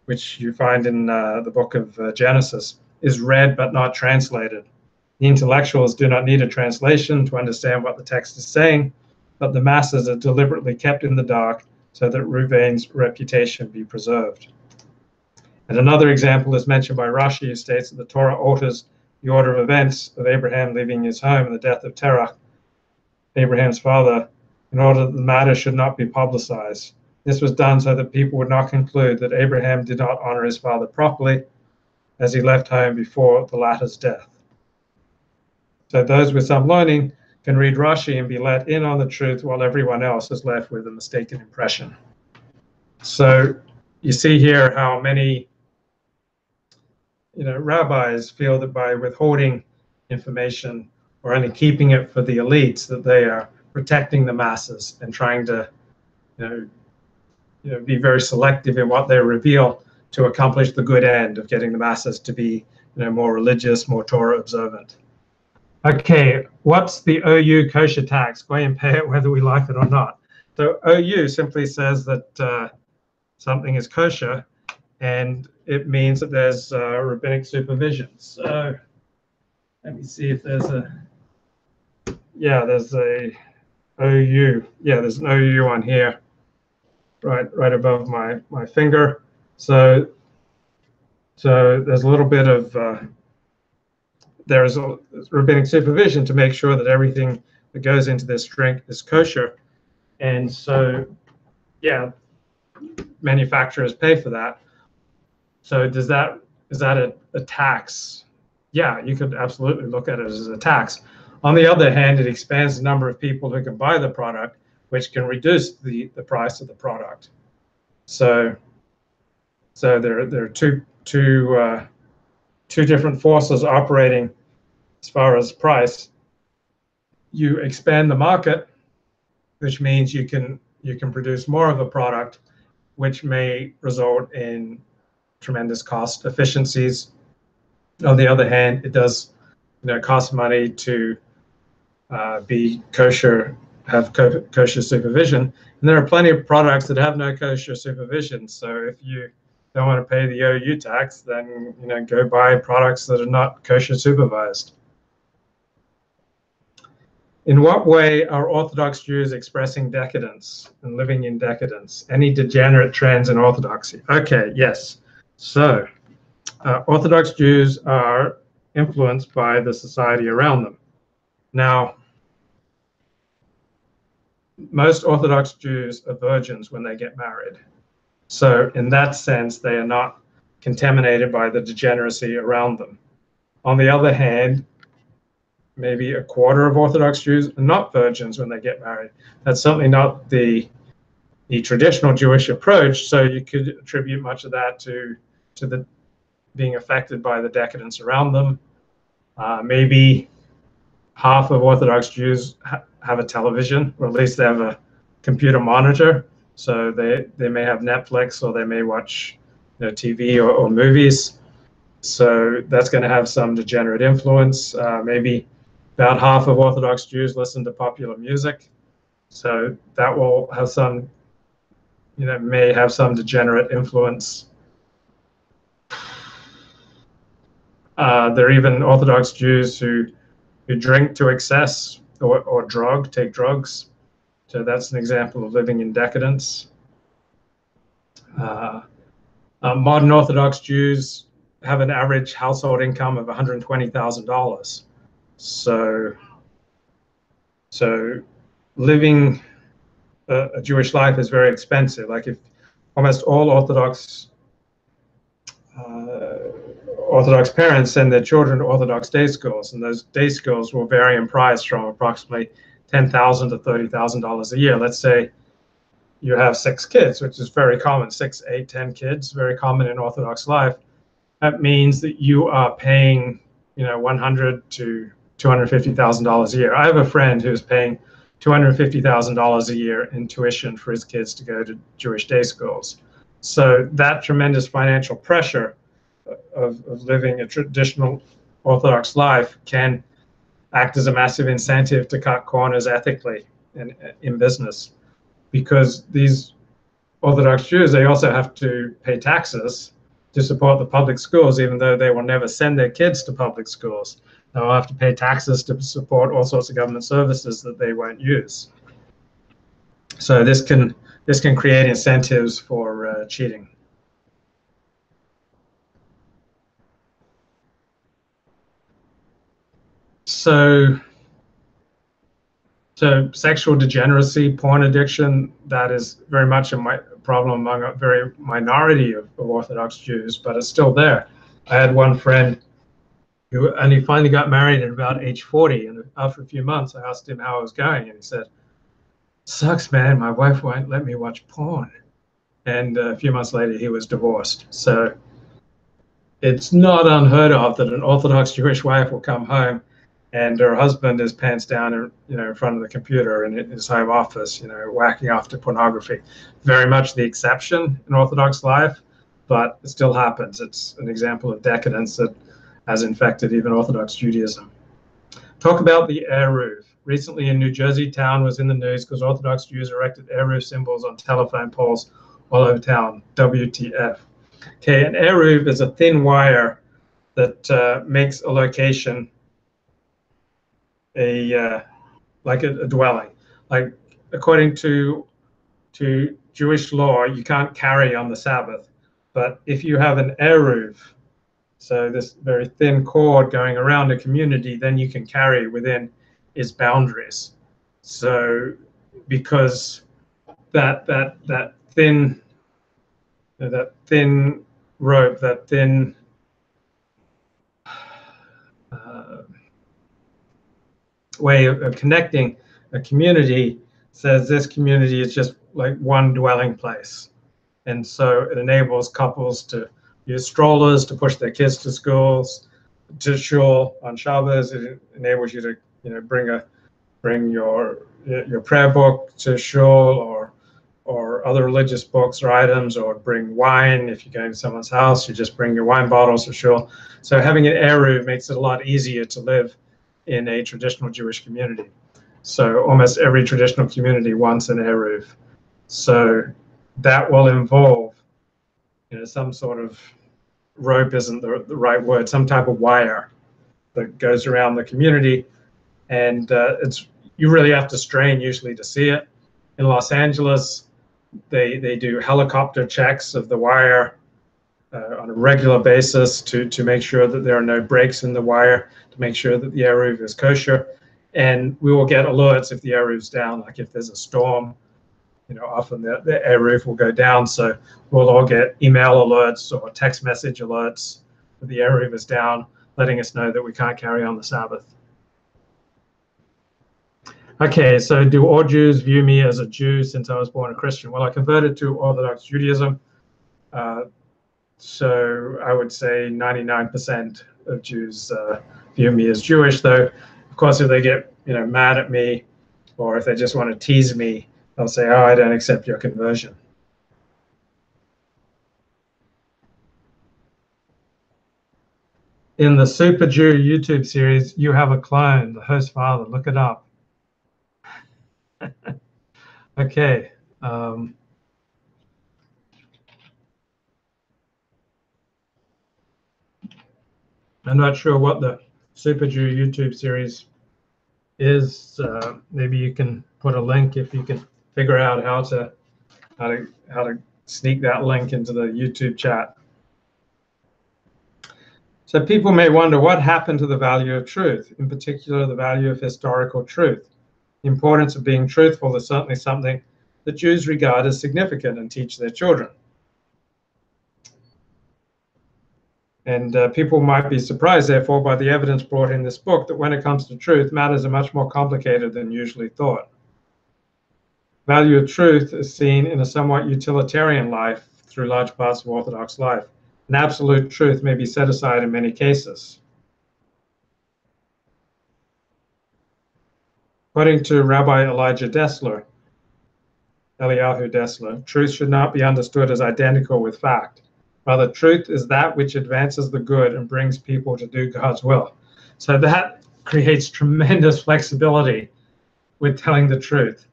which you find in the book of Genesis, is read but not translated. The intellectuals do not need a translation to understand what the text is saying, but the masses are deliberately kept in the dark so that Reuven's reputation be preserved. And another example is mentioned by Rashi, who states that the Torah alters the order of events of Abraham leaving his home and the death of Terah, Abraham's father, in order that the matter should not be publicized. This was done so that people would not conclude that Abraham did not honor his father properly as he left home before the latter's death. So those with some learning can read Rashi and be let in on the truth while everyone else is left with a mistaken impression. So you see here how many rabbis feel that by withholding information or only keeping it for the elites, that they are protecting the masses and trying to be very selective in what they reveal to accomplish the good end of getting the masses to be more religious, more Torah observant. Okay, what's the OU kosher tax? Go and pay it whether we like it or not. So OU simply says that something is kosher, and it means that there's rabbinic supervision. So let me see if there's there's a OU. Yeah, there's an OU on here, right above my finger. So there's a little bit of there's a rabbinic supervision to make sure that everything that goes into this drink is kosher, and so manufacturers pay for that. So is that a tax? Yeah, you could absolutely look at it as a tax. On the other hand, it expands the number of people who can buy the product, which can reduce the price of the product. So there are two different forces operating as far as price. You expand the market, which means you can produce more of a product, which may result in tremendous cost efficiencies. On the other hand, it does cost money to be kosher, have kosher supervision, and there are plenty of products that have no kosher supervision. So if you don't want to pay the OU tax, then go buy products that are not kosher supervised. In what way are Orthodox Jews expressing decadence and living in decadence? Any degenerate trends in Orthodoxy? Okay, yes. So Orthodox Jews are influenced by the society around them. Now, most Orthodox Jews are virgins when they get married. So in that sense, they are not contaminated by the degeneracy around them. On the other hand, maybe a quarter of Orthodox Jews are not virgins when they get married. That's certainly not the traditional Jewish approach, so you could attribute much of that to the being affected by the decadence around them. Maybe half of Orthodox Jews have a television, or at least they have a computer monitor. So they may have Netflix, or they may watch TV or movies. So that's going to have some degenerate influence. Maybe about half of Orthodox Jews listen to popular music. So that will have some, may have some degenerate influence. There are even Orthodox Jews who drink to excess or take drugs. So that's an example of living in decadence. Modern Orthodox Jews have an average household income of $120,000. So living a Jewish life is very expensive. Like if almost all Orthodox parents send their children to Orthodox day schools, and those day schools will vary in price from approximately $10,000 to $30,000 a year. Let's say you have 6 kids, which is very common, 6, 8, 10 kids, very common in Orthodox life. That means that you are paying, $100,000 to $250,000 a year. I have a friend who's paying $250,000 a year in tuition for his kids to go to Jewish day schools. So that tremendous financial pressure of living a traditional Orthodox life can act as a massive incentive to cut corners ethically in business, because these Orthodox Jews, they also have to pay taxes to support the public schools, even though they will never send their kids to public schools. They'll have to pay taxes to support all sorts of government services that they won't use. So this can create incentives for cheating. So sexual degeneracy, porn addiction, that is very much a problem among a very minority of Orthodox Jews, but it's still there. I had one friend who only finally got married at about age 40, and after a few months, I asked him how it was going, and he said, "Sucks, man. My wife won't let me watch porn." And a few months later, he was divorced. So it's not unheard of that an Orthodox Jewish wife will come home and her husband is pants down, in front of the computer in his home office, whacking off to pornography. Very much the exception in Orthodox life, but it still happens. It's an example of decadence that has infected even Orthodox Judaism. Talk about the Eruv. Recently in New Jersey, town was in the news because Orthodox Jews erected Eruv symbols on telephone poles all over town. WTF. Okay, an Eruv is a thin wire that makes a location like a dwelling. Like according to Jewish law, you can't carry on the Sabbath, but if you have an eruv, so this very thin cord going around a community, then you can carry within its boundaries. So because that thin rope, that thin way of connecting a community says this community is just like one dwelling place. And so it enables couples to use strollers to push their kids to schools, to shul on Shabbos. It enables you to bring your prayer book to shul, or other religious books or items, or bring wine. If you're going to someone's house, you just bring your wine bottles to shul. So having an eruv makes it a lot easier to live in a traditional Jewish community. So almost every traditional community wants an eruv. So that will involve, some sort of rope isn't the right word, some type of wire that goes around the community, and you really have to strain usually to see it. In Los Angeles, they do helicopter checks of the wire on a regular basis to make sure that there are no breaks in the wire, to make sure that the eruv is kosher. And we will get alerts if the eruv's down, like if there's a storm, often the eruv will go down. So we'll all get email alerts or text message alerts that the eruv is down, letting us know that we can't carry on the Sabbath. Okay, so do all Jews view me as a Jew since I was born a Christian? Well, I converted to Orthodox Judaism. So I would say 99% of Jews view me as Jewish, though, of course, if they get mad at me, or if they just want to tease me, they'll say, "Oh, I don't accept your conversion." In the Super Jew YouTube series, you have a clone, the host father. Look it up. Okay. I'm not sure what the Super Jew YouTube series is. Maybe you can put a link if you can figure out how to sneak that link into the YouTube chat. So people may wonder what happened to the value of truth, in particular the value of historical truth. The importance of being truthful is certainly something that Jews regard as significant and teach their children. And people might be surprised, therefore, by the evidence brought in this book that when it comes to truth, matters are much more complicated than usually thought. Value of truth is seen in a somewhat utilitarian life through large parts of Orthodox life. An absolute truth may be set aside in many cases. According to Rabbi Eliyahu Dessler, truth should not be understood as identical with fact. Rather, truth is that which advances the good and brings people to do God's will. So that creates tremendous flexibility with telling the truth.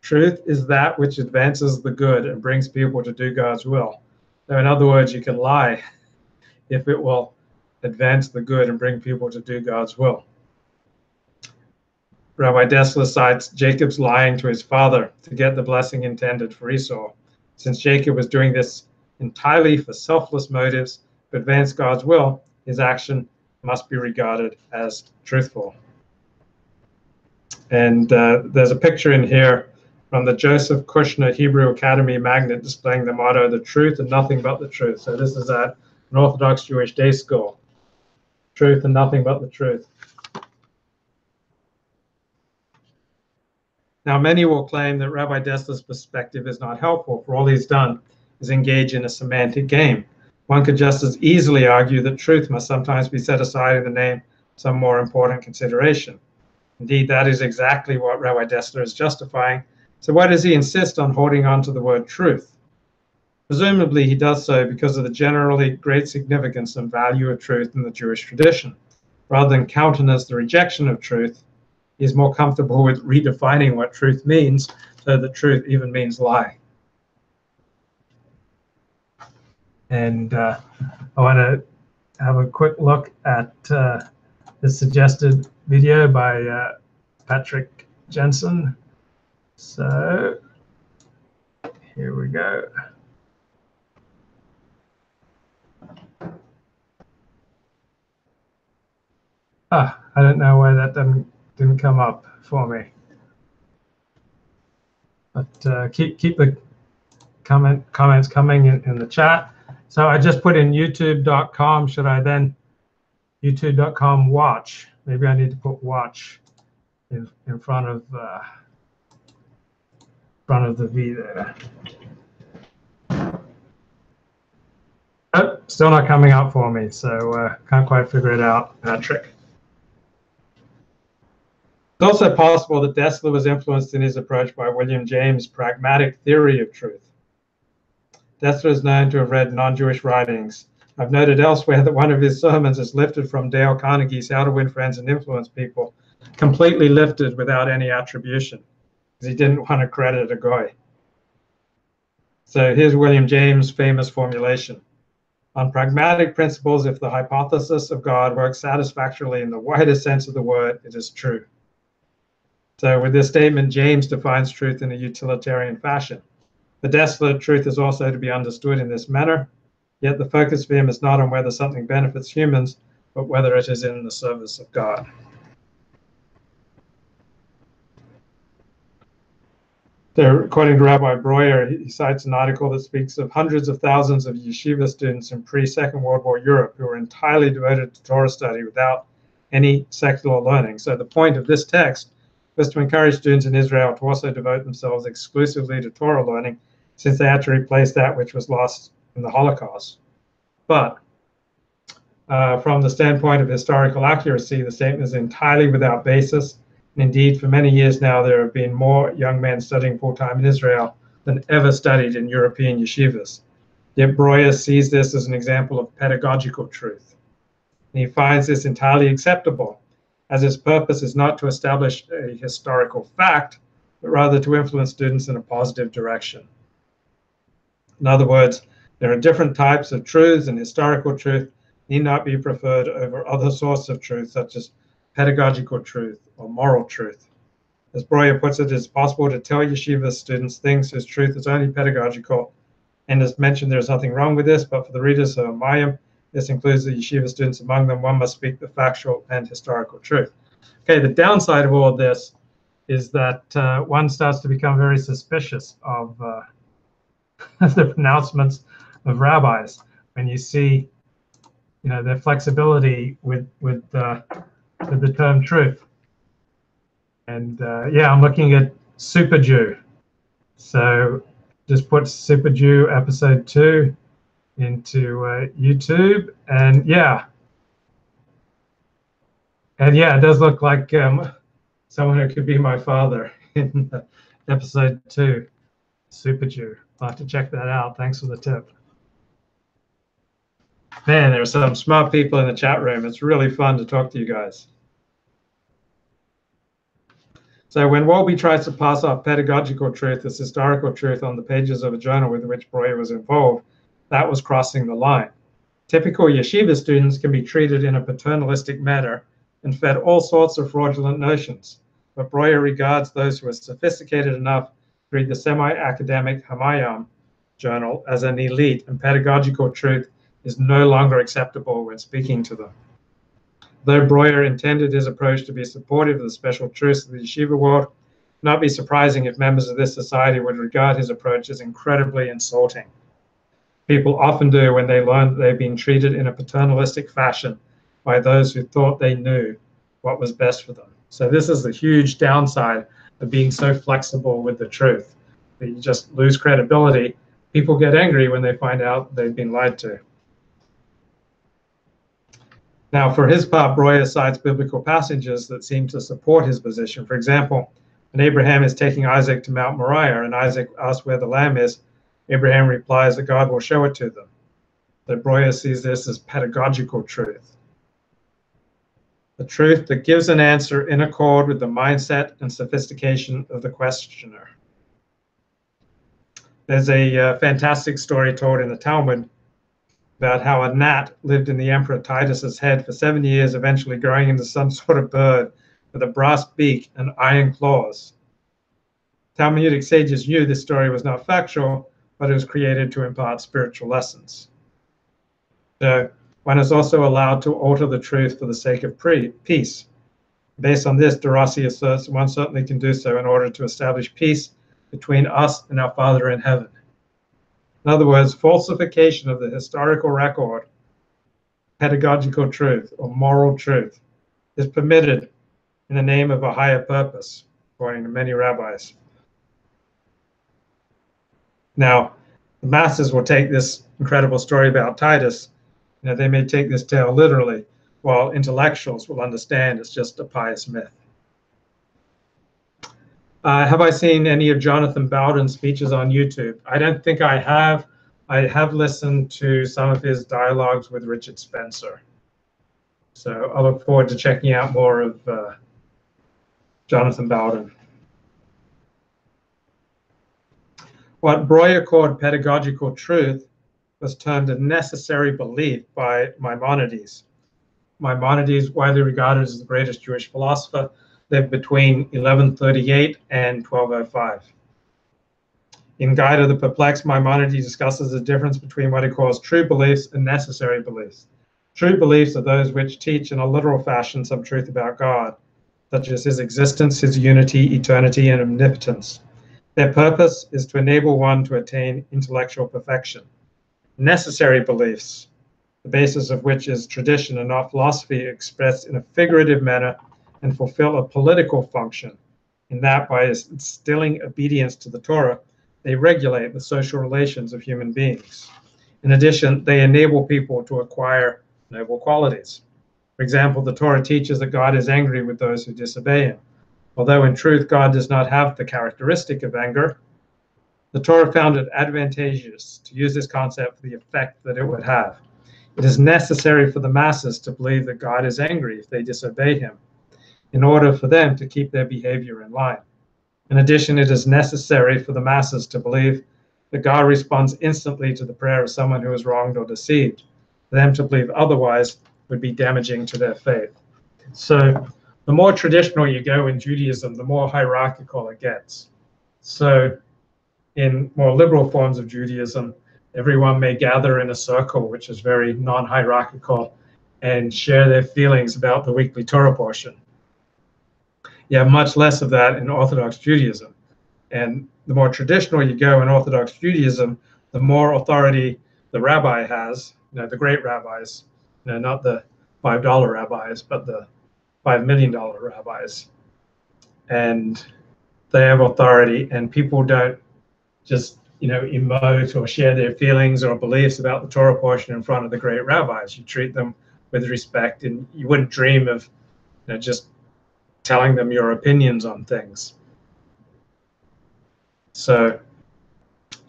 Truth is that which advances the good and brings people to do God's will. So in other words, you can lie if it will advance the good and bring people to do God's will. Rabbi Dessler cites Jacob's lying to his father to get the blessing intended for Esau. Since Jacob was doing this entirely for selfless motives to advance God's will, his action must be regarded as truthful. And there's a picture in here from the Joseph Kushner Hebrew Academy magnet displaying the motto, "The truth and nothing but the truth." So this is at an Orthodox Jewish day school. Truth and nothing but the truth. Now, many will claim that Rabbi Dessler's perspective is not helpful, for all he's done is engage in a semantic game. One could just as easily argue that truth must sometimes be set aside in the name of some more important consideration. Indeed, that is exactly what Rabbi Dessler is justifying. So why does he insist on holding on to the word truth? Presumably, he does so because of the generally great significance and value of truth in the Jewish tradition. Rather than countenance the rejection of truth, he is more comfortable with redefining what truth means, so that truth even means lie. And I want to have a quick look at the suggested video by Patrick Jensen. So here we go. I don't know why that didn't come up for me. But keep the comments coming in the chat. So I just put in youtube.com. Should I then youtube.com watch? Maybe I need to put watch in front of the V there. Oh, still not coming up for me, so can't quite figure it out, Patrick. It's also possible that Dessler was influenced in his approach by William James' pragmatic theory of truth. Dessler is known to have read non-Jewish writings. I've noted elsewhere that one of his sermons is lifted from Dale Carnegie's How to Win Friends and Influence People, completely lifted without any attribution, because he didn't want to credit a goy. So here's William James' famous formulation. On pragmatic principles, if the hypothesis of God works satisfactorily in the widest sense of the word, it is true. So with this statement, James defines truth in a utilitarian fashion. For Dessler, truth is also to be understood in this manner, yet the focus for him is not on whether something benefits humans, but whether it is in the service of God. So according to Rabbi Breuer, he cites an article that speaks of hundreds of thousands of yeshiva students in pre-Second World War Europe who were entirely devoted to Torah study without any secular learning. So the point of this text was to encourage students in Israel to also devote themselves exclusively to Torah learning, since they had to replace that which was lost in the Holocaust. But From the standpoint of historical accuracy, the statement is entirely without basis. And indeed, for many years now, there have been more young men studying full-time in Israel than ever studied in European yeshivas. Yet Breuer sees this as an example of pedagogical truth. And he finds this entirely acceptable, as its purpose is not to establish a historical fact, but rather to influence students in a positive direction. In other words, there are different types of truths, and historical truth need not be preferred over other sources of truth, such as pedagogical truth or moral truth. As Breuer puts it, it's possible to tell yeshiva students things whose truth is only pedagogical. And as mentioned, there's nothing wrong with this, but for the readers of Mayim, this includes the yeshiva students among them. One must speak the factual and historical truth. Okay, the downside of all of this is that one starts to become very suspicious of the pronouncements of rabbis when you see, their flexibility with the term truth. And yeah, I'm looking at Super Jew. So just put Super Jew episode 2 into YouTube, and yeah, it does look like someone who could be my father in episode 2, Super Jew. I'll have to check that out. Thanks for the tip. Man, there are some smart people in the chat room. It's really fun to talk to you guys. So when Wolbe tries to pass off pedagogical truth as historical truth on the pages of a journal with which Breuer was involved, that was crossing the line. Typical yeshiva students can be treated in a paternalistic manner and fed all sorts of fraudulent notions, but Breuer regards those who are sophisticated enough to read the semi-academic Hamayam journal as an elite, and pedagogical truth is no longer acceptable when speaking to them. Though Breuer intended his approach to be supportive of the special truths of the yeshiva world, it would not be surprising if members of this society would regard his approach as incredibly insulting. People often do when they learn that they've been treated in a paternalistic fashion by those who thought they knew what was best for them. So this is the huge downside of being so flexible with the truth, that you just lose credibility. People get angry when they find out they've been lied to. Now, for his part, Breuer cites biblical passages that seem to support his position. For example, when Abraham is taking Isaac to Mount Moriah and Isaac asks where the lamb is, Abraham replies that God will show it to them. So Breuer sees this as pedagogical truth. The truth that gives an answer in accord with the mindset and sophistication of the questioner. There's a fantastic story told in the Talmud about how a gnat lived in the Emperor Titus's head for 7 years, eventually growing into some sort of bird with a brass beak and iron claws. Talmudic sages knew this story was not factual, but it was created to impart spiritual lessons. So one is also allowed to alter the truth for the sake of peace. Based on this, de Rossi asserts one certainly can do so in order to establish peace between us and our Father in heaven. In other words, falsification of the historical record, pedagogical truth, or moral truth, is permitted in the name of a higher purpose, according to many rabbis. Now, the masses will take this incredible story about Titus, they may take this tale literally, while intellectuals will understand it's just a pious myth. Have I seen any of Jonathan Bowden's speeches on YouTube? I don't think I have. I have listened to some of his dialogues with Richard Spencer. So I look forward to checking out more of Jonathan Bowden. What Breuer called pedagogical truth was termed a necessary belief by Maimonides. Maimonides, widely regarded as the greatest Jewish philosopher, lived between 1138 and 1205. In Guide of the Perplexed, Maimonides discusses the difference between what he calls true beliefs and necessary beliefs. True beliefs are those which teach in a literal fashion some truth about God, such as his existence, his unity, eternity, and omnipotence. Their purpose is to enable one to attain intellectual perfection. Necessary beliefs, the basis of which is tradition and not philosophy, expressed in a figurative manner, and fulfill a political function, in that by instilling obedience to the Torah, they regulate the social relations of human beings. In addition, they enable people to acquire noble qualities. For example, the Torah teaches that God is angry with those who disobey him. Although in truth God does not have the characteristic of anger, the Torah found it advantageous to use this concept for the effect that it would have. It is necessary for the masses to believe that God is angry if they disobey him, in order for them to keep their behavior in line. In addition, it is necessary for the masses to believe that God responds instantly to the prayer of someone who is wronged or deceived. For them to believe otherwise would be damaging to their faith. So the more traditional you go in Judaism, the more hierarchical it gets. So in more liberal forms of Judaism, everyone may gather in a circle, which is very non-hierarchical, and share their feelings about the weekly Torah portion. You have much less of that in Orthodox Judaism. And the more traditional you go in Orthodox Judaism, the more authority the rabbi has, the great rabbis, not the $5 rabbis, but the $5 million rabbis. And they have authority, and people don't just emote or share their feelings or beliefs about the Torah portion in front of the great rabbis. You treat them with respect, and you wouldn't dream of just telling them your opinions on things. So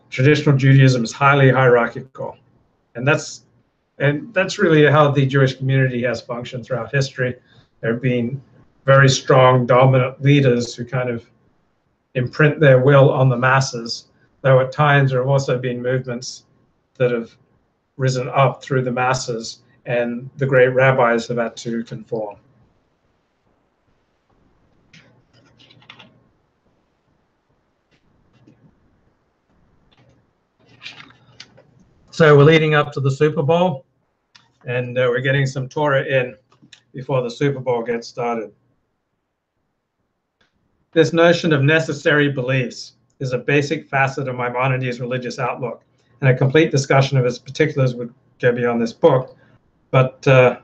traditional Judaism is highly hierarchical, and that's really how the Jewish community has functioned throughout history. There have been very strong, dominant leaders who kind of imprint their will on the masses, though at times there have also been movements that have risen up through the masses, and the great rabbis have had to conform. So we're leading up to the Super Bowl, and we're getting some Torah in before the Super Bowl gets started. This notion of necessary beliefs is a basic facet of Maimonides' religious outlook, and a complete discussion of its particulars would go beyond this book. But there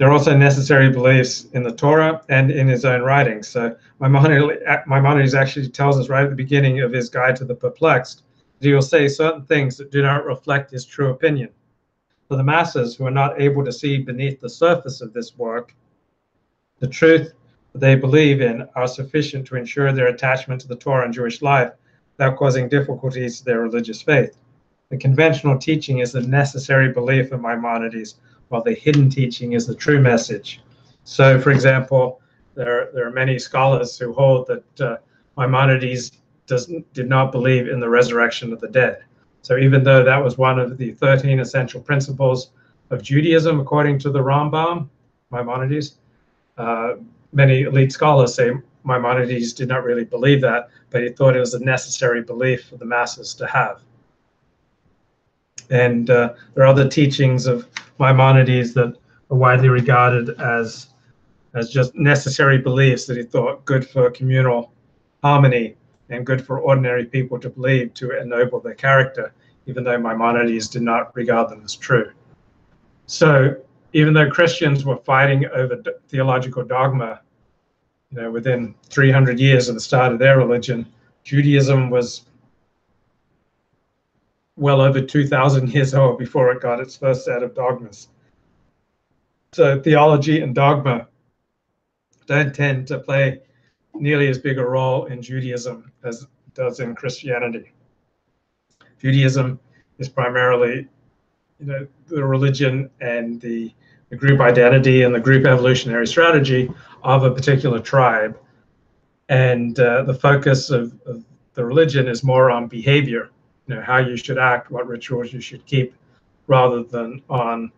are also necessary beliefs in the Torah and in his own writings. So Maimonides actually tells us right at the beginning of his Guide to the Perplexed that he will say certain things that do not reflect his true opinion. For the masses who are not able to see beneath the surface of this work, the truth that they believe in are sufficient to ensure their attachment to the Torah and Jewish life without causing difficulties to their religious faith. The conventional teaching is the necessary belief of Maimonides, while the hidden teaching is the true message. So, for example, there are many scholars who hold that Maimonides did not believe in the resurrection of the dead. So even though that was one of the 13 essential principles of Judaism, according to the Rambam, Maimonides, many elite scholars say Maimonides did not really believe that, but he thought it was a necessary belief for the masses to have. And there are other teachings of Maimonides that are widely regarded as just necessary beliefs that he thought good for communal harmony and good for ordinary people to believe to ennoble their character, even though Maimonides did not regard them as true. So even though Christians were fighting over theological dogma, within 300 years of the start of their religion, Judaism was well over 2,000 years old before it got its first set of dogmas. So theology and dogma don't tend to play nearly as big a role in Judaism as it does in Christianity. Judaism is primarily, the religion and the group identity and the group evolutionary strategy of a particular tribe. And the focus of the religion is more on behavior, how you should act, what rituals you should keep, rather than on,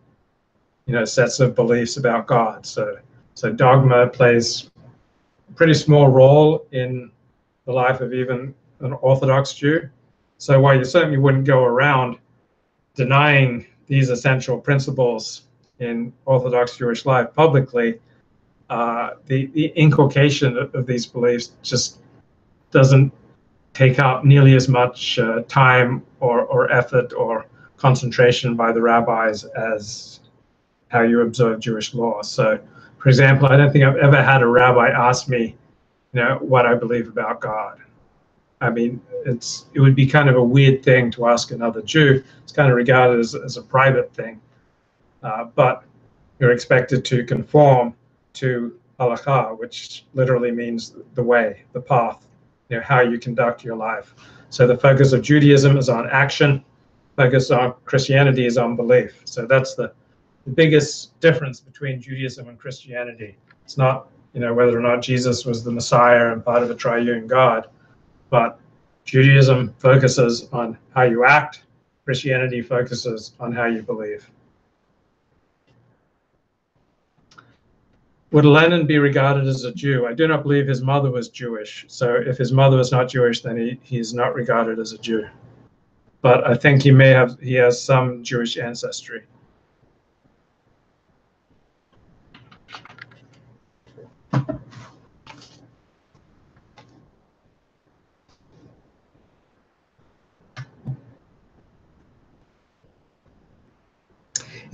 sets of beliefs about God. So dogma plays a pretty small role in the life of even an Orthodox Jew. So while you certainly wouldn't go around denying these essential principles in Orthodox Jewish life publicly, the inculcation of these beliefs just doesn't take up nearly as much time or effort or concentration by the rabbis as how you observe Jewish law. So, for example, I don't think I've ever had a rabbi ask me, what I believe about God. I mean, it would be kind of a weird thing to ask another Jew. It's kind of regarded as a private thing. but you're expected to conform to halakha, which literally means the way, the path, how you conduct your life. So the focus of Judaism is on action, focus on Christianity is on belief. So that's the biggest difference between Judaism and Christianity. It's not, whether or not Jesus was the Messiah and part of a triune God, but Judaism focuses on how you act, Christianity focuses on how you believe. Would Lenin be regarded as a Jew? I do not believe his mother was Jewish. So if his mother was not Jewish, then he is not regarded as a Jew. But I think he has some Jewish ancestry.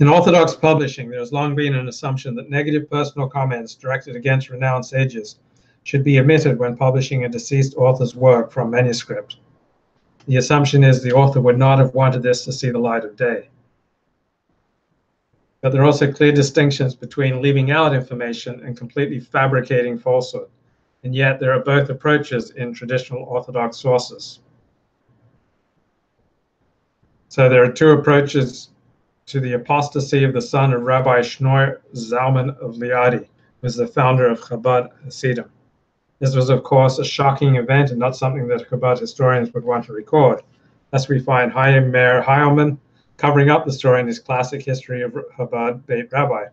In Orthodox publishing, there has long been an assumption that negative personal comments directed against renowned sages should be omitted when publishing a deceased author's work from manuscript. The assumption is the author would not have wanted this to see the light of day. But there are also clear distinctions between leaving out information and completely fabricating falsehood. And yet there are both approaches in traditional Orthodox sources. So there are two approaches to the apostasy of the son of Rabbi Shneur Zalman of Liadi, who was the founder of Chabad Hasidim. This was, of course, a shocking event and not something that Chabad historians would want to record. Thus, we find Chaim Meir Heilman covering up the story in his classic history of Chabad Beit Rabbi.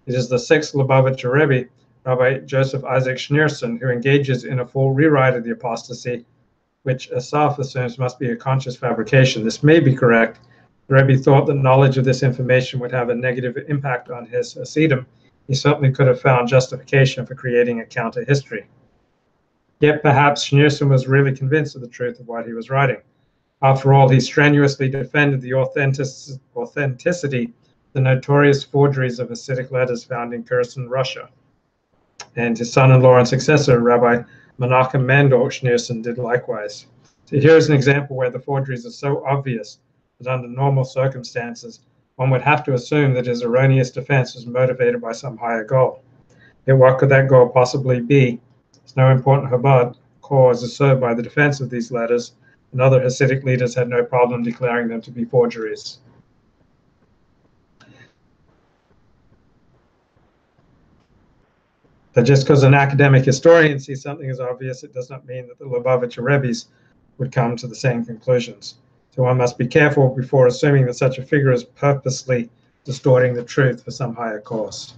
It is the sixth Lubavitcher Rebbe, Rabbi Joseph Isaac Schneerson, who engages in a full rewrite of the apostasy, which Asaf assumes must be a conscious fabrication. This may be correct. The Rebbe thought that knowledge of this information would have a negative impact on his Hasidim. He certainly could have found justification for creating a counter-history. Yet perhaps Schneerson was really convinced of the truth of what he was writing. After all, he strenuously defended the authenticity, the notorious forgeries of Hasidic letters found in Kherson, Russia. And his son-in-law and successor, Rabbi Menachem Mendel Schneerson, did likewise. So here is an example where the forgeries are so obvious that under normal circumstances, one would have to assume that his erroneous defense was motivated by some higher goal. Yet what could that goal possibly be? There's no important Chabad cause is served by the defense of these letters, and other Hasidic leaders had no problem declaring them to be forgeries. But just because an academic historian sees something as obvious, it does not mean that the Lubavitcher Rebbe's would come to the same conclusions. So one must be careful before assuming that such a figure is purposely distorting the truth for some higher cause.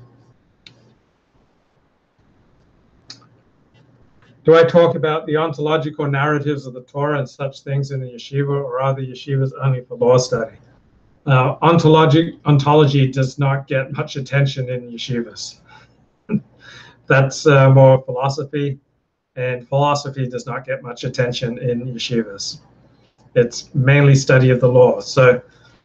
Do I talk about the ontological narratives of the Torah and such things in the yeshiva, or are the yeshivas only for law study? Ontology does not get much attention in yeshivas. That's more philosophy, and philosophy does not get much attention in yeshivas. It's mainly study of the law. So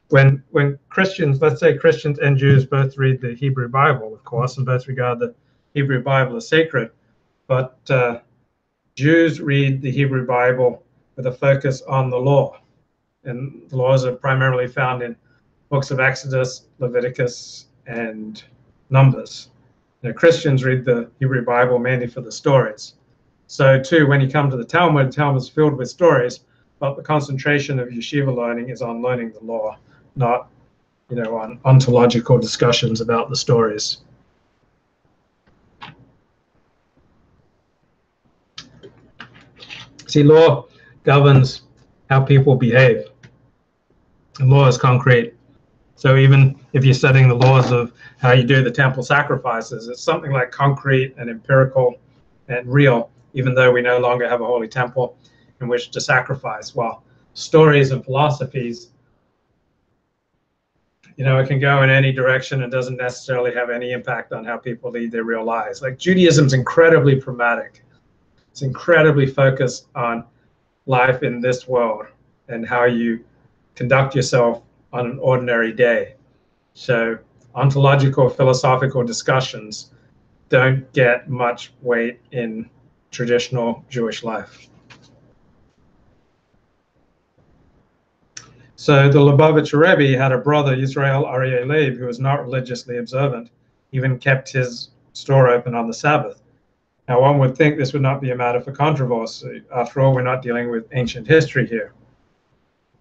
when Christians, let's say Christians and Jews both read the Hebrew Bible, of course, and both regard the Hebrew Bible as sacred, but Jews read the Hebrew Bible with a focus on the law. And the laws are primarily found in books of Exodus, Leviticus, and Numbers. Christians read the Hebrew Bible mainly for the stories. So too, when you come to the Talmud is filled with stories, but the concentration of yeshiva learning is on learning the law, not on ontological discussions about the stories. See, law governs how people behave. And law is concrete. So even if you're studying the laws of how you do the temple sacrifices, it's something like concrete and empirical and real, even though we no longer have a holy temple in which to sacrifice. While stories and philosophies, it can go in any direction and doesn't necessarily have any impact on how people lead their real lives. Like Judaism's incredibly pragmatic. It's incredibly focused on life in this world and how you conduct yourself on an ordinary day. So ontological, philosophical discussions don't get much weight in traditional Jewish life. So the Lubavitcher Rebbe had a brother, Yisrael Aryeh Leib, who was not religiously observant, even kept his store open on the Sabbath. Now, one would think this would not be a matter for controversy. After all, we're not dealing with ancient history here.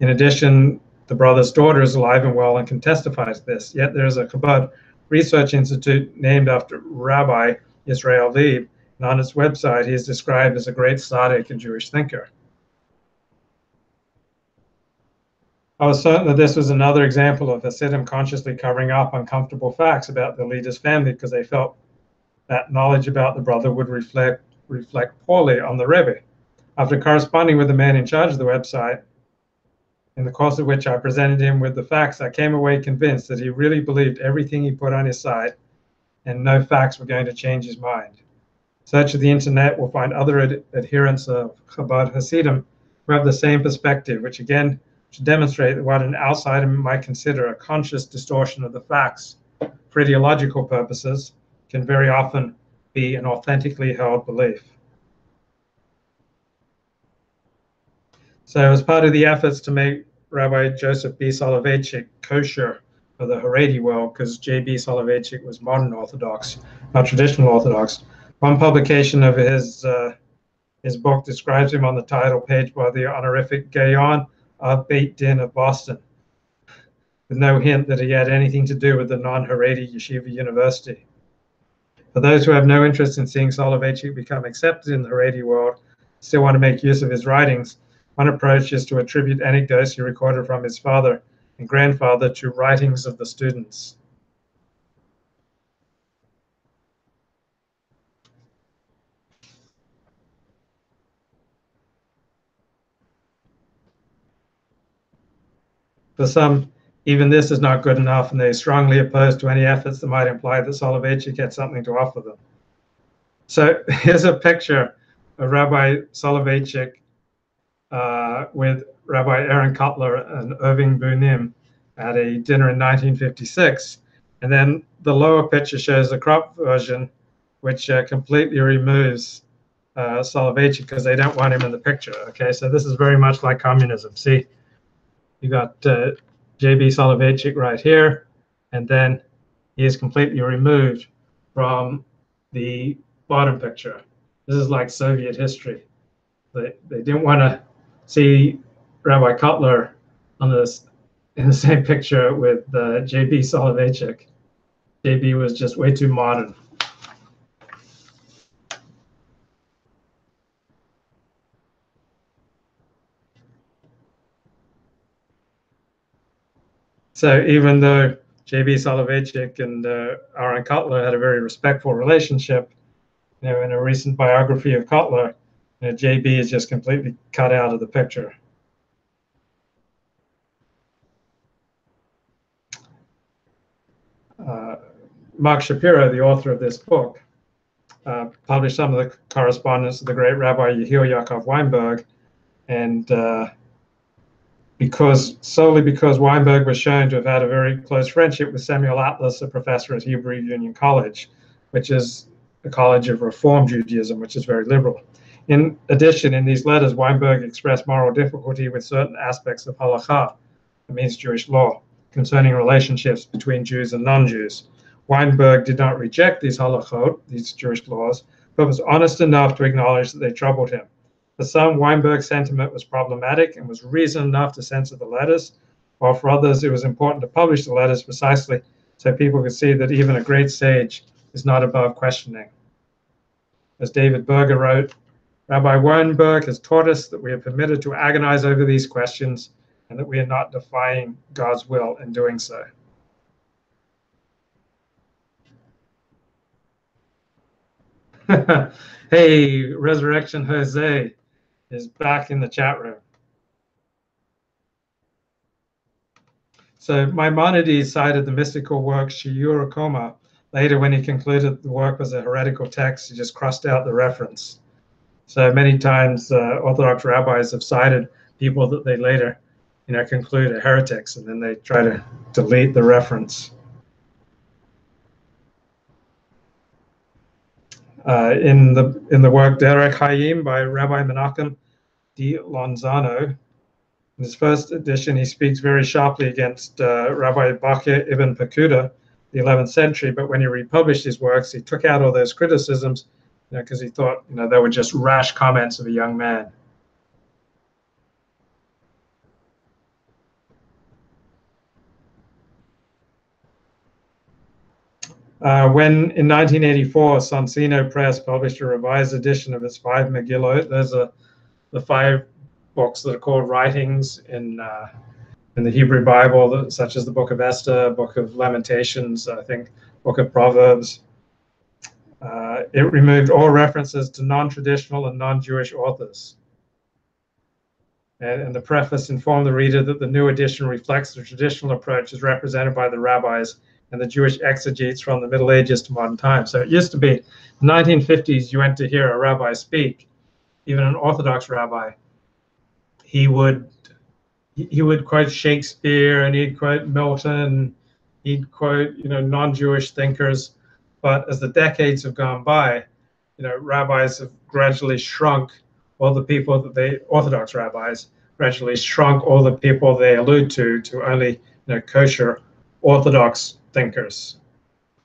In addition, the brother's daughter is alive and well and can testify to this. Yet there is a Chabad research institute named after Rabbi Israel Leib, and on its website he is described as a great tzaddik and Jewish thinker. I was certain that this was another example of Hasidim consciously covering up uncomfortable facts about the leader's family because they felt that knowledge about the brother would reflect poorly on the Rebbe. After corresponding with the man in charge of the website, in the course of which I presented him with the facts, I came away convinced that he really believed everything he put on his site and no facts were going to change his mind. Search of the internet will find other adherents of Chabad Hasidim who have the same perspective, which again should demonstrate that what an outsider might consider a conscious distortion of the facts for ideological purposes can very often be an authentically held belief. So as part of the efforts to make Rabbi Joseph B. Soloveitchik kosher for the Haredi world, because J.B. Soloveitchik was modern Orthodox, not traditional Orthodox, one publication of his book describes him on the title page by the honorific Gaon of Beit Din of Boston, with no hint that he had anything to do with the non-Haredi Yeshiva University. For those who have no interest in seeing Soloveitchik become accepted in the Haredi world, still want to make use of his writings, one approach is to attribute anecdotes he recorded from his father and grandfather to writings of the students. For some, even this is not good enough, and they strongly oppose to any efforts that might imply that Soloveitchik had something to offer them. So here's a picture of Rabbi Soloveitchik with Rabbi Aaron Cutler and Irving Bunim at a dinner in 1956. And then the lower picture shows the crop version, which completely removes Soloveitchik because they don't want him in the picture. Okay, so this is very much like communism. See, you got J.B. Soloveitchik right here, and then he is completely removed from the bottom picture. This is like Soviet history. They didn't want to see Rabbi Cutler on this in the same picture with J.B. Soloveitchik. J.B. was just way too modern. So even though J.B. Soloveitchik and Aaron Cutler had a very respectful relationship, in a recent biography of Cutler, J.B. is just completely cut out of the picture. Mark Shapiro, the author of this book, published some of the correspondence of the great Rabbi Yehiel Yaakov Weinberg, and solely because Weinberg was shown to have had a very close friendship with Samuel Atlas, a professor at Hebrew Union College, which is a college of Reform Judaism, which is very liberal. In addition, in these letters, Weinberg expressed moral difficulty with certain aspects of halakha, that means Jewish law, concerning relationships between Jews and non-Jews. Weinberg did not reject these halachot, these Jewish laws, but was honest enough to acknowledge that they troubled him. For some, Weinberg's sentiment was problematic and was reason enough to censor the letters, while for others it was important to publish the letters precisely so people could see that even a great sage is not above questioning. As David Berger wrote, Rabbi Weinberg has taught us that we are permitted to agonize over these questions and that we are not defying God's will in doing so. Hey, Resurrection Jose is back in the chat room. So Maimonides cited the mystical work Shiur Koma. Later, when he concluded the work was a heretical text, he just crossed out the reference. So many times Orthodox rabbis have cited people that they later conclude are heretics, and then they try to delete the reference. In the work Derech Hayim by Rabbi Menachem Di Lonzano, In his first edition, he speaks very sharply against Rabbi Bakr ibn Pakuda, the 11th century, but when he republished his works, he took out all those criticisms, because he thought, they were just rash comments of a young man. When in 1984, Sonsino Press published a revised edition of its 5 Megillot, those are the 5 books that are called writings in the Hebrew Bible, such as the Book of Esther, Book of Lamentations, I think, Book of Proverbs. It removed all references to non-traditional and non-Jewish authors. And the preface informed the reader that the new edition reflects the traditional approach as represented by the rabbis and the Jewish exegetes from the Middle Ages to modern times. So it used to be, in the 1950s, you went to hear a rabbi speak, even an Orthodox rabbi. He would quote Shakespeare, and he'd quote Milton, he'd quote non-Jewish thinkers. But as the decades have gone by, rabbis have gradually shrunk all the people that Orthodox rabbis gradually shrunk all the people they allude to only kosher Orthodox thinkers.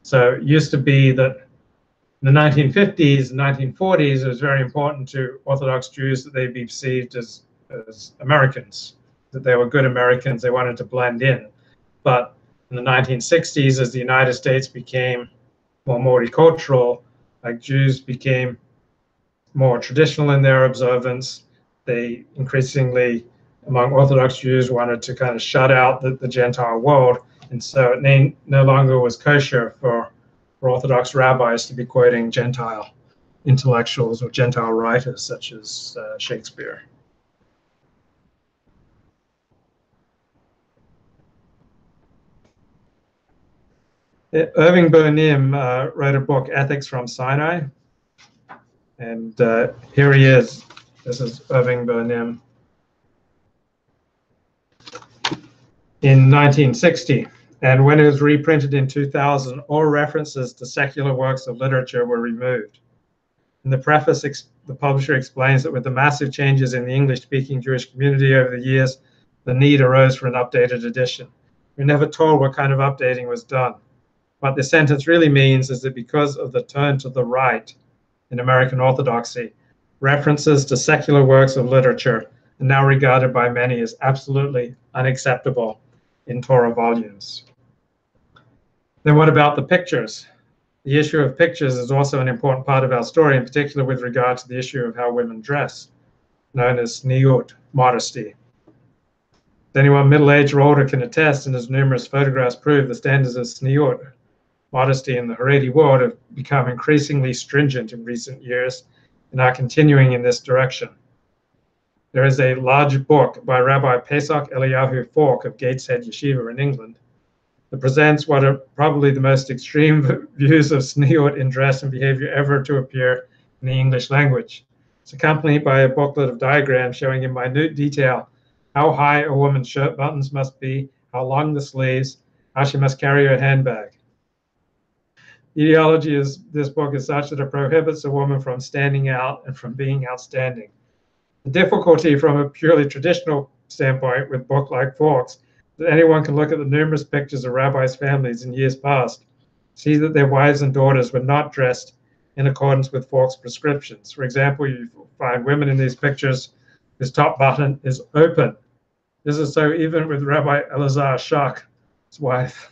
So it used to be that in the 1950s and 1940s, it was very important to Orthodox Jews that they be perceived as Americans, that they were good Americans, they wanted to blend in. But in the 1960s, as the United States became more multicultural, like Jews became more traditional in their observance, they increasingly, among Orthodox Jews, wanted to kind of shut out the Gentile world. And so it no longer was kosher for Orthodox rabbis to be quoting Gentile intellectuals or Gentile writers such as Shakespeare. Irving Bernim wrote a book, Ethics from Sinai. And here he is. This is Irving Bernim. In 1960. And when it was reprinted in 2000, all references to secular works of literature were removed. In the preface, the publisher explains that with the massive changes in the English-speaking Jewish community over the years, the need arose for an updated edition. We're never told what kind of updating was done. What this sentence really means is that because of the turn to the right in American Orthodoxy, references to secular works of literature are now regarded by many as absolutely unacceptable in Torah volumes. Then what about the pictures? The issue of pictures is also an important part of our story, in particular with regard to the issue of how women dress, known as sniut, modesty. Anyone middle-aged or older can attest, and as numerous photographs prove, the standards of sniut, modesty in the Haredi world, have become increasingly stringent in recent years and are continuing in this direction. There is a large book by Rabbi Pesach Eliyahu Falk of Gateshead Yeshiva in England that presents what are probably the most extreme views of sniut in dress and behavior ever to appear in the English language. It's accompanied by a booklet of diagrams showing in minute detail how high a woman's shirt buttons must be, how long the sleeves, how she must carry her handbag. The ideology of this book is such that it prohibits a woman from standing out and from being outstanding. The difficulty from a purely traditional standpoint with a book like Falk's is that anyone can look at the numerous pictures of rabbis' families in years past, see that their wives and daughters were not dressed in accordance with Falk's prescriptions. For example, you find women in these pictures whose top button is open. This is so even with Rabbi Elazar Shach's wife.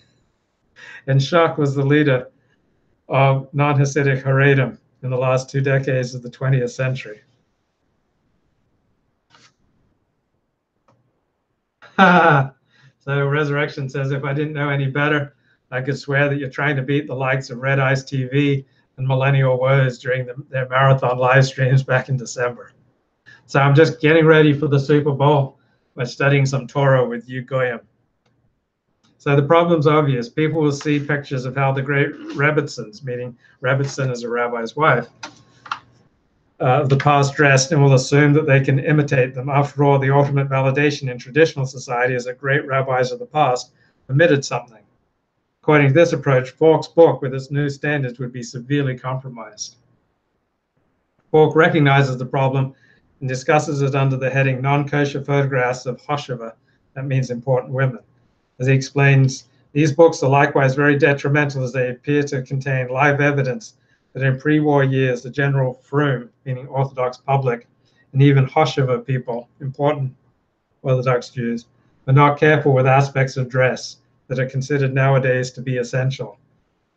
And Shach was the leader of non-Hasidic Haredim in the last 2 decades of the 20th century. So Resurrection says, if I didn't know any better, I could swear that you're trying to beat the likes of Red Eyes TV and Millennial Woes during their marathon live streams back in December. So I'm just getting ready for the Super Bowl by studying some Torah with you Goyim. So the problem's obvious. People will see pictures of how the great Rebbitzins, meaning Rebbitzin is a rabbi's wife, of the past dressed, and will assume that they can imitate them. After all, the ultimate validation in traditional society is that great rabbis of the past omitted something. According to this approach, Falk's book with its new standards would be severely compromised. Falk recognizes the problem and discusses it under the heading Non-Kosher Photographs of Hosheva, that means important women. As he explains, these books are likewise very detrimental as they appear to contain live evidence that in pre-war years, the general frum, meaning Orthodox public, and even Hosheva people, important Orthodox Jews, are not careful with aspects of dress that are considered nowadays to be essential.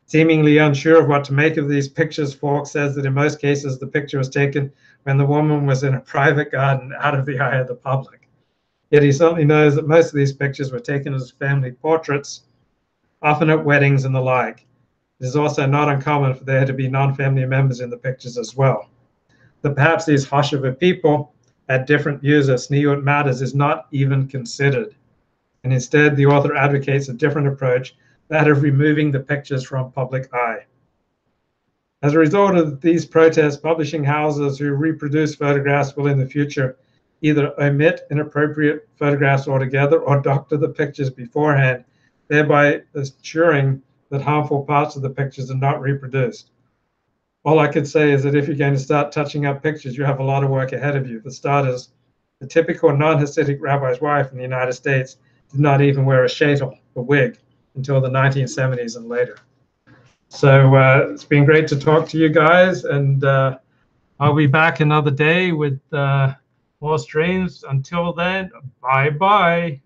Seemingly unsure of what to make of these pictures, Falk says that in most cases the picture was taken when the woman was in a private garden out of the eye of the public. Yet he certainly knows that most of these pictures were taken as family portraits, often at weddings and the like. It is also not uncommon for there to be non-family members in the pictures as well. That perhaps these Hosheva people had different views of tzniut matters is not even considered. And instead, the author advocates a different approach, that of removing the pictures from public eye. As a result of these protests, publishing houses who reproduce photographs will in the future either omit inappropriate photographs altogether or doctor the pictures beforehand, thereby ensuring that harmful parts of the pictures are not reproduced. All I could say is that if you're going to start touching up pictures, you have a lot of work ahead of you. For starters, the typical non-Hasidic rabbi's wife in the United States did not even wear a sheitel, a wig, until the 1970s and later. So it's been great to talk to you guys, and I'll be back another day with more streams. Until then, bye-bye.